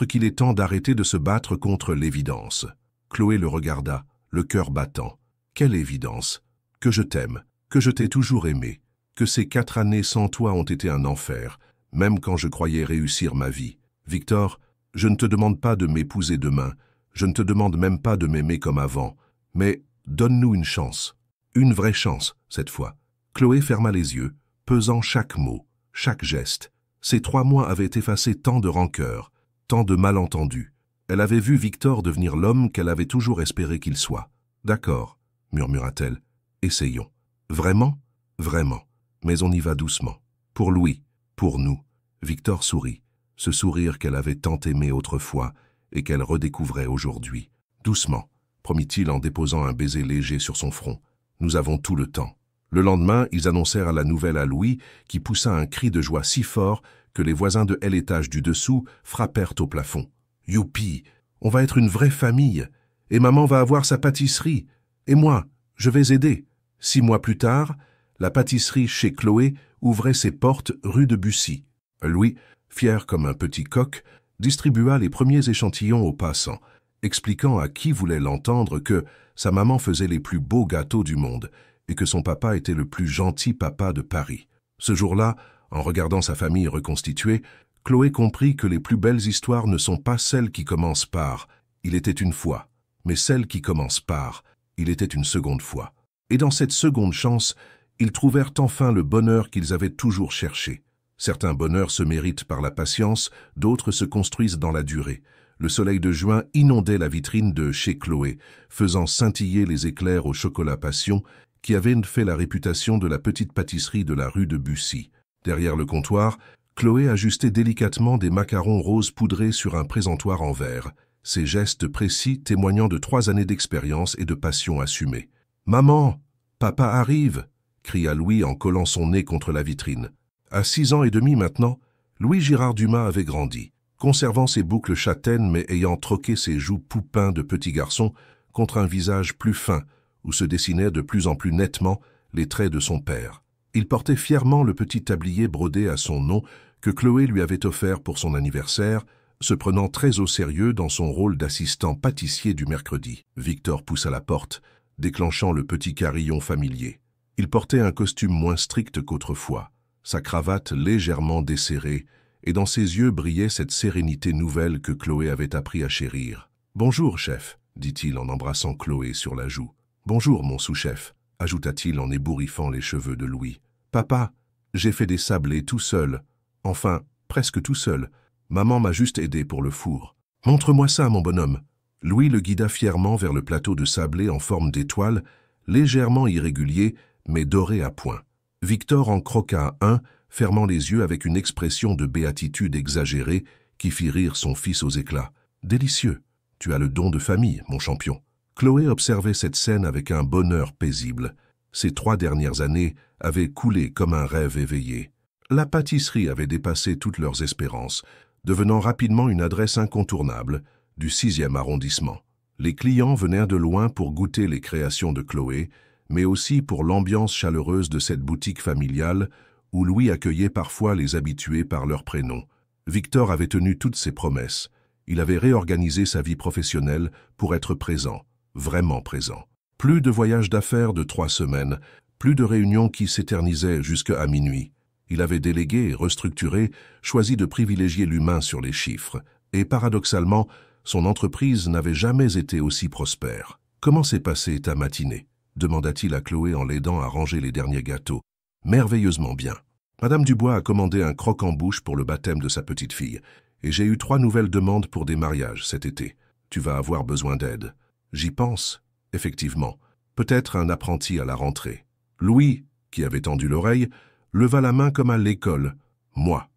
S1: qu'il est temps d'arrêter de se battre contre l'évidence. » Chloé le regarda, le cœur battant. « Quelle évidence? Que je t'aime, que je t'ai toujours aimé, que ces 4 années sans toi ont été un enfer, même quand je croyais réussir ma vie. Victor, je ne te demande pas de m'épouser demain, je ne te demande même pas de m'aimer comme avant, mais donne-nous une chance, une vraie chance, cette fois. » Chloé ferma les yeux, pesant chaque mot, chaque geste. Ces 3 mois avaient effacé tant de rancœur, tant de malentendus. Elle avait vu Victor devenir l'homme qu'elle avait toujours espéré qu'il soit. « D'accord, » murmura-t-elle, « essayons. »« Vraiment? Vraiment. Mais on y va doucement. Pour Louis, pour nous. » Victor sourit, ce sourire qu'elle avait tant aimé autrefois et qu'elle redécouvrait aujourd'hui. « Doucement, » promit-il en déposant un baiser léger sur son front. « Nous avons tout le temps. » Le lendemain, ils annoncèrent la nouvelle à Louis, qui poussa un cri de joie si fort que les voisins de l'étage du dessous frappèrent au plafond. « Youpi! On va être une vraie famille! Et maman va avoir sa pâtisserie! Et moi, je vais aider! » 6 mois plus tard, La pâtisserie chez Chloé ouvrait ses portes rue de Bussy. Louis, fier comme un petit coq, distribua les premiers échantillons aux passants, expliquant à qui voulait l'entendre que sa maman faisait les plus beaux gâteaux du monde et que son papa était le plus gentil papa de Paris. Ce jour-là, en regardant sa famille reconstituée, Chloé comprit que les plus belles histoires ne sont pas celles qui commencent par « il était une fois », mais celles qui commencent par « il était une seconde fois ». Et dans cette seconde chance, ils trouvèrent enfin le bonheur qu'ils avaient toujours cherché. Certains bonheurs se méritent par la patience, d'autres se construisent dans la durée. Le soleil de juin inondait la vitrine de chez Chloé, faisant scintiller les éclairs au chocolat passion qui avaient fait la réputation de la petite pâtisserie de la rue de Bussy. Derrière le comptoir, Chloé ajustait délicatement des macarons roses poudrés sur un présentoir en verre, ses gestes précis témoignant de 3 années d'expérience et de passion assumée. « Maman, papa arrive !» cria Louis en collant son nez contre la vitrine. À 6 ans et demi maintenant, Louis Girard Dumas avait grandi, conservant ses boucles châtaines mais ayant troqué ses joues poupins de petit garçon contre un visage plus fin où se dessinaient de plus en plus nettement les traits de son père. Il portait fièrement le petit tablier brodé à son nom que Chloé lui avait offert pour son anniversaire, se prenant très au sérieux dans son rôle d'assistant pâtissier du mercredi. Victor poussa la porte, déclenchant le petit carillon familier. Il portait un costume moins strict qu'autrefois, sa cravate légèrement desserrée, et dans ses yeux brillait cette sérénité nouvelle que Chloé avait appris à chérir. « Bonjour, chef », dit-il en embrassant Chloé sur la joue. « Bonjour, mon sous-chef », ajouta-t-il en ébouriffant les cheveux de Louis. « Papa, j'ai fait des sablés tout seul. Enfin, presque tout seul. Maman m'a juste aidé pour le four. Montre-moi ça, mon bonhomme. » Louis le guida fièrement vers le plateau de sablé en forme d'étoile, légèrement irrégulier, mais doré à point. Victor en croqua un, fermant les yeux avec une expression de béatitude exagérée qui fit rire son fils aux éclats. « Délicieux. Tu as le don de famille, mon champion. » Chloé observait cette scène avec un bonheur paisible. Ces 3 dernières années avaient coulé comme un rêve éveillé. La pâtisserie avait dépassé toutes leurs espérances, devenant rapidement une adresse incontournable du 6e arrondissement. Les clients venaient de loin pour goûter les créations de Chloé, mais aussi pour l'ambiance chaleureuse de cette boutique familiale où Louis accueillait parfois les habitués par leur prénom. Victor avait tenu toutes ses promesses. Il avait réorganisé sa vie professionnelle pour être présent, vraiment présent. Plus de voyages d'affaires de 3 semaines, plus de réunions qui s'éternisaient jusqu'à minuit. Il avait délégué et restructuré, choisi de privilégier l'humain sur les chiffres, et paradoxalement, son entreprise n'avait jamais été aussi prospère. « Comment s'est passée ta matinée ?» demanda-t-il à Chloé en l'aidant à ranger les derniers gâteaux. « Merveilleusement bien. Madame Dubois a commandé un croque-en-bouche pour le baptême de sa petite fille, et j'ai eu 3 nouvelles demandes pour des mariages cet été. Tu vas avoir besoin d'aide. » « J'y pense, effectivement. Peut-être un apprenti à la rentrée. » Louis, qui avait tendu l'oreille, leva la main comme à l'école. « Moi,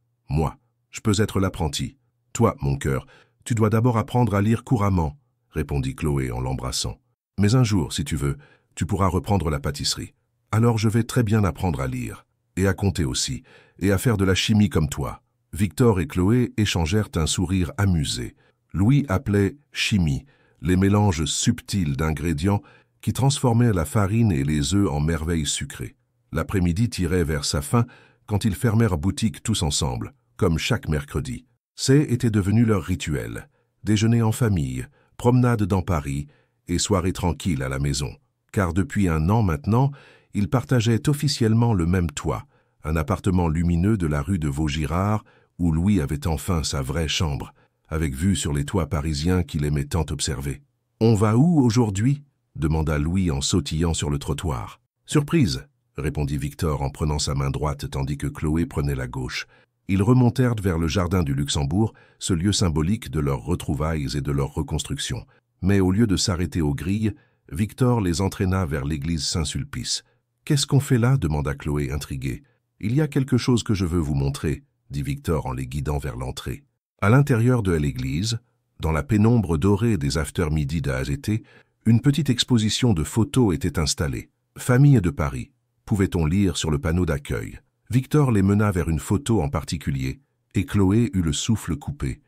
S1: je peux être l'apprenti. Toi, mon cœur, tu dois d'abord apprendre à lire couramment, » répondit Chloé en l'embrassant. « Mais un jour, si tu veux, tu pourras reprendre la pâtisserie. Alors je vais très bien apprendre à lire, et à compter aussi, et à faire de la chimie comme toi. » Victor et Chloé échangèrent un sourire amusé. Louis appelait « chimie » les mélanges subtils d'ingrédients qui transformaient la farine et les œufs en merveilles sucrées. L'après-midi tirait vers sa fin quand ils fermèrent boutique tous ensemble, comme chaque mercredi. Était devenu leur rituel. Déjeuner en famille, promenade dans Paris et soirée tranquille à la maison. Car depuis 1 an maintenant, ils partageaient officiellement le même toit, un appartement lumineux de la rue de Vaugirard où Louis avait enfin sa vraie chambre, avec vue sur les toits parisiens qu'il aimait tant observer. « On va où aujourd'hui » demanda Louis en sautillant sur le trottoir. « Surprise !» répondit Victor en prenant sa main droite tandis que Chloé prenait la gauche. Ils remontèrent vers le jardin du Luxembourg, ce lieu symbolique de leurs retrouvailles et de leur reconstruction. Mais au lieu de s'arrêter aux grilles, Victor les entraîna vers l'église Saint-Sulpice. « Qu'est-ce qu'on fait là » demanda Chloé intriguée. « Il y a quelque chose que je veux vous montrer » dit Victor en les guidant vers l'entrée. À l'intérieur de l'église, dans la pénombre dorée des after-midi d'AZT, une petite exposition de photos était installée. « Famille de Paris », pouvait-on lire sur le panneau d'accueil. Victor les mena vers une photo en particulier, et Chloé eut le souffle coupé.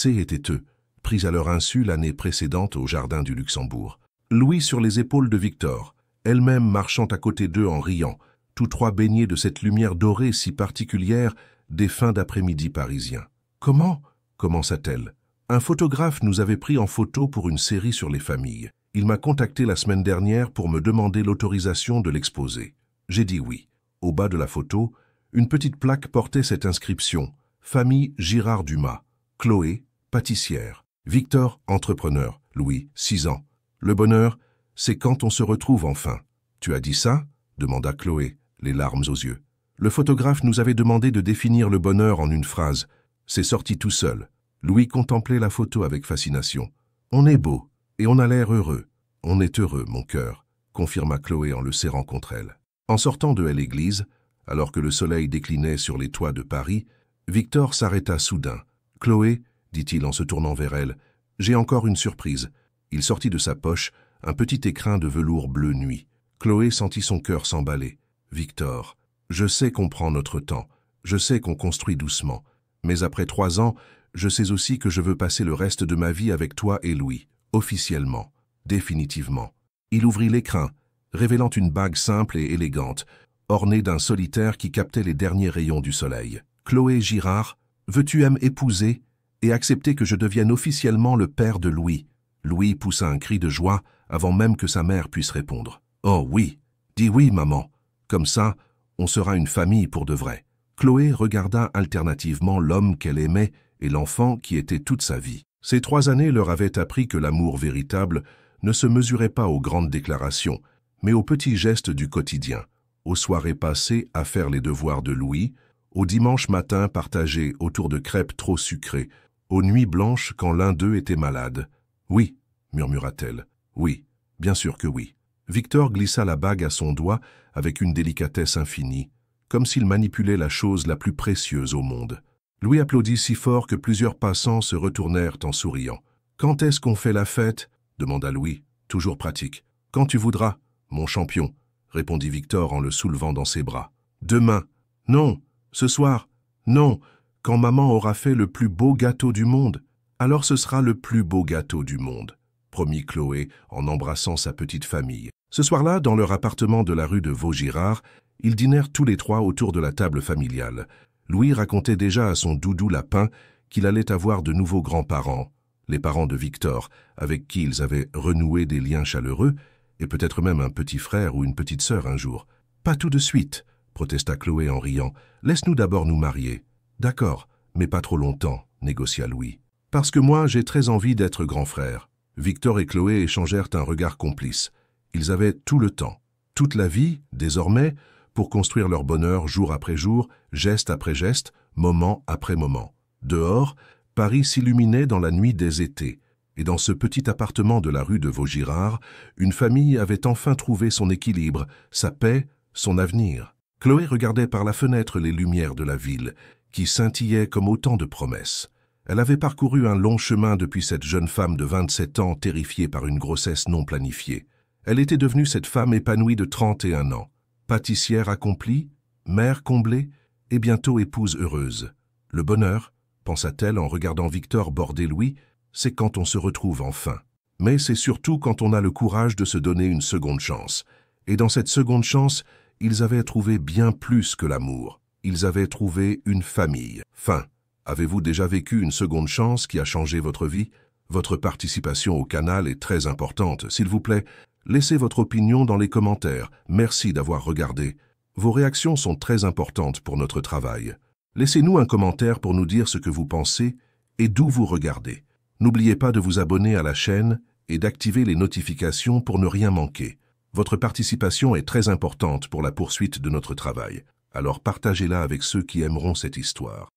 S1: Étaient eux, pris à leur insu l'année précédente au jardin du Luxembourg. Louis sur les épaules de Victor, elle-même marchant à côté d'eux en riant, tous trois baignés de cette lumière dorée si particulière des fins d'après-midi parisiens. « Comment ?» commença-t-elle. « Un photographe nous avait pris en photo pour une série sur les familles. Il m'a contacté la semaine dernière pour me demander l'autorisation de l'exposer. J'ai dit oui. Au bas de la photo, une petite plaque portait cette inscription « Famille Girard-Dumas. Chloé, pâtissière. Victor, entrepreneur. Louis, 6 ans. Le bonheur, c'est quand on se retrouve enfin. »« Tu as dit ça ?» demanda Chloé, les larmes aux yeux. Le photographe nous avait demandé de définir le bonheur en une phrase. C'est sorti tout seul. Louis contemplait la photo avec fascination. « On est beau, et on a l'air heureux. On est heureux, mon cœur, » confirma Chloé en le serrant contre elle. En sortant de l'église, alors que le soleil déclinait sur les toits de Paris, Victor s'arrêta soudain. « Chloé, » dit-il en se tournant vers elle, « j'ai encore une surprise. » Il sortit de sa poche un petit écrin de velours bleu nuit. Chloé sentit son cœur s'emballer. « Victor, je sais qu'on prend notre temps, je sais qu'on construit doucement, mais après 3 ans, je sais aussi que je veux passer le reste de ma vie avec toi et Louis, officiellement, définitivement. » Il ouvrit l'écrin, révélant une bague simple et élégante, ornée d'un solitaire qui captait les derniers rayons du soleil. « Chloé Girard, veux-tu m'épouser et accepter que je devienne officiellement le père de Louis ?» Louis poussa un cri de joie avant même que sa mère puisse répondre. « Oh oui, dis oui, maman. Comme ça, on sera une famille pour de vrai. » Chloé regarda alternativement l'homme qu'elle aimait et l'enfant qui était toute sa vie. Ces 3 années leur avaient appris que l'amour véritable ne se mesurait pas aux grandes déclarations, mais aux petits gestes du quotidien, aux soirées passées à faire les devoirs de Louis, aux dimanches matins partagés autour de crêpes trop sucrées, aux nuits blanches quand l'un d'eux était malade. « Oui, » murmura-t-elle. « Oui, bien sûr que oui. » Victor glissa la bague à son doigt avec une délicatesse infinie, comme s'il manipulait la chose la plus précieuse au monde. Louis applaudit si fort que plusieurs passants se retournèrent en souriant. « Quand est-ce qu'on fait la fête ?» demanda Louis, toujours pratique. « Quand tu voudras, mon champion, » répondit Victor en le soulevant dans ses bras. « Demain. Non. Ce soir. Non. Quand maman aura fait le plus beau gâteau du monde. Alors ce sera le plus beau gâteau du monde, » promit Chloé en embrassant sa petite famille. Ce soir-là, dans leur appartement de la rue de Vaugirard, ils dînèrent tous les 3 autour de la table familiale. Louis racontait déjà à son doudou lapin qu'il allait avoir de nouveaux grands-parents, les parents de Victor, avec qui ils avaient renoué des liens chaleureux, et peut-être même un petit frère ou une petite sœur un jour. « Pas tout de suite, » protesta Chloé en riant. « Laisse-nous d'abord nous marier. »« D'accord, mais pas trop longtemps, » négocia Louis. « Parce que moi, j'ai très envie d'être grand frère. » Victor et Chloé échangèrent un regard complice. Ils avaient tout le temps, toute la vie, désormais, pour construire leur bonheur jour après jour, geste après geste, moment après moment. Dehors, Paris s'illuminait dans la nuit des étés, et dans ce petit appartement de la rue de Vaugirard, une famille avait enfin trouvé son équilibre, sa paix, son avenir. Chloé regardait par la fenêtre les lumières de la ville, qui scintillaient comme autant de promesses. Elle avait parcouru un long chemin depuis cette jeune femme de 27 ans terrifiée par une grossesse non planifiée. Elle était devenue cette femme épanouie de 31 ans, pâtissière accomplie, mère comblée et bientôt épouse heureuse. Le bonheur, pensa-t-elle en regardant Victor border Louis, c'est quand on se retrouve enfin. Mais c'est surtout quand on a le courage de se donner une seconde chance. Et dans cette seconde chance, ils avaient trouvé bien plus que l'amour. Ils avaient trouvé une famille. Fin. Avez-vous déjà vécu une seconde chance qui a changé votre vie? Votre participation au canal est très importante. S'il vous plaît, laissez votre opinion dans les commentaires. Merci d'avoir regardé. Vos réactions sont très importantes pour notre travail. Laissez-nous un commentaire pour nous dire ce que vous pensez et d'où vous regardez. N'oubliez pas de vous abonner à la chaîne et d'activer les notifications pour ne rien manquer. Votre participation est très importante pour la poursuite de notre travail. Alors partagez-la avec ceux qui aimeront cette histoire.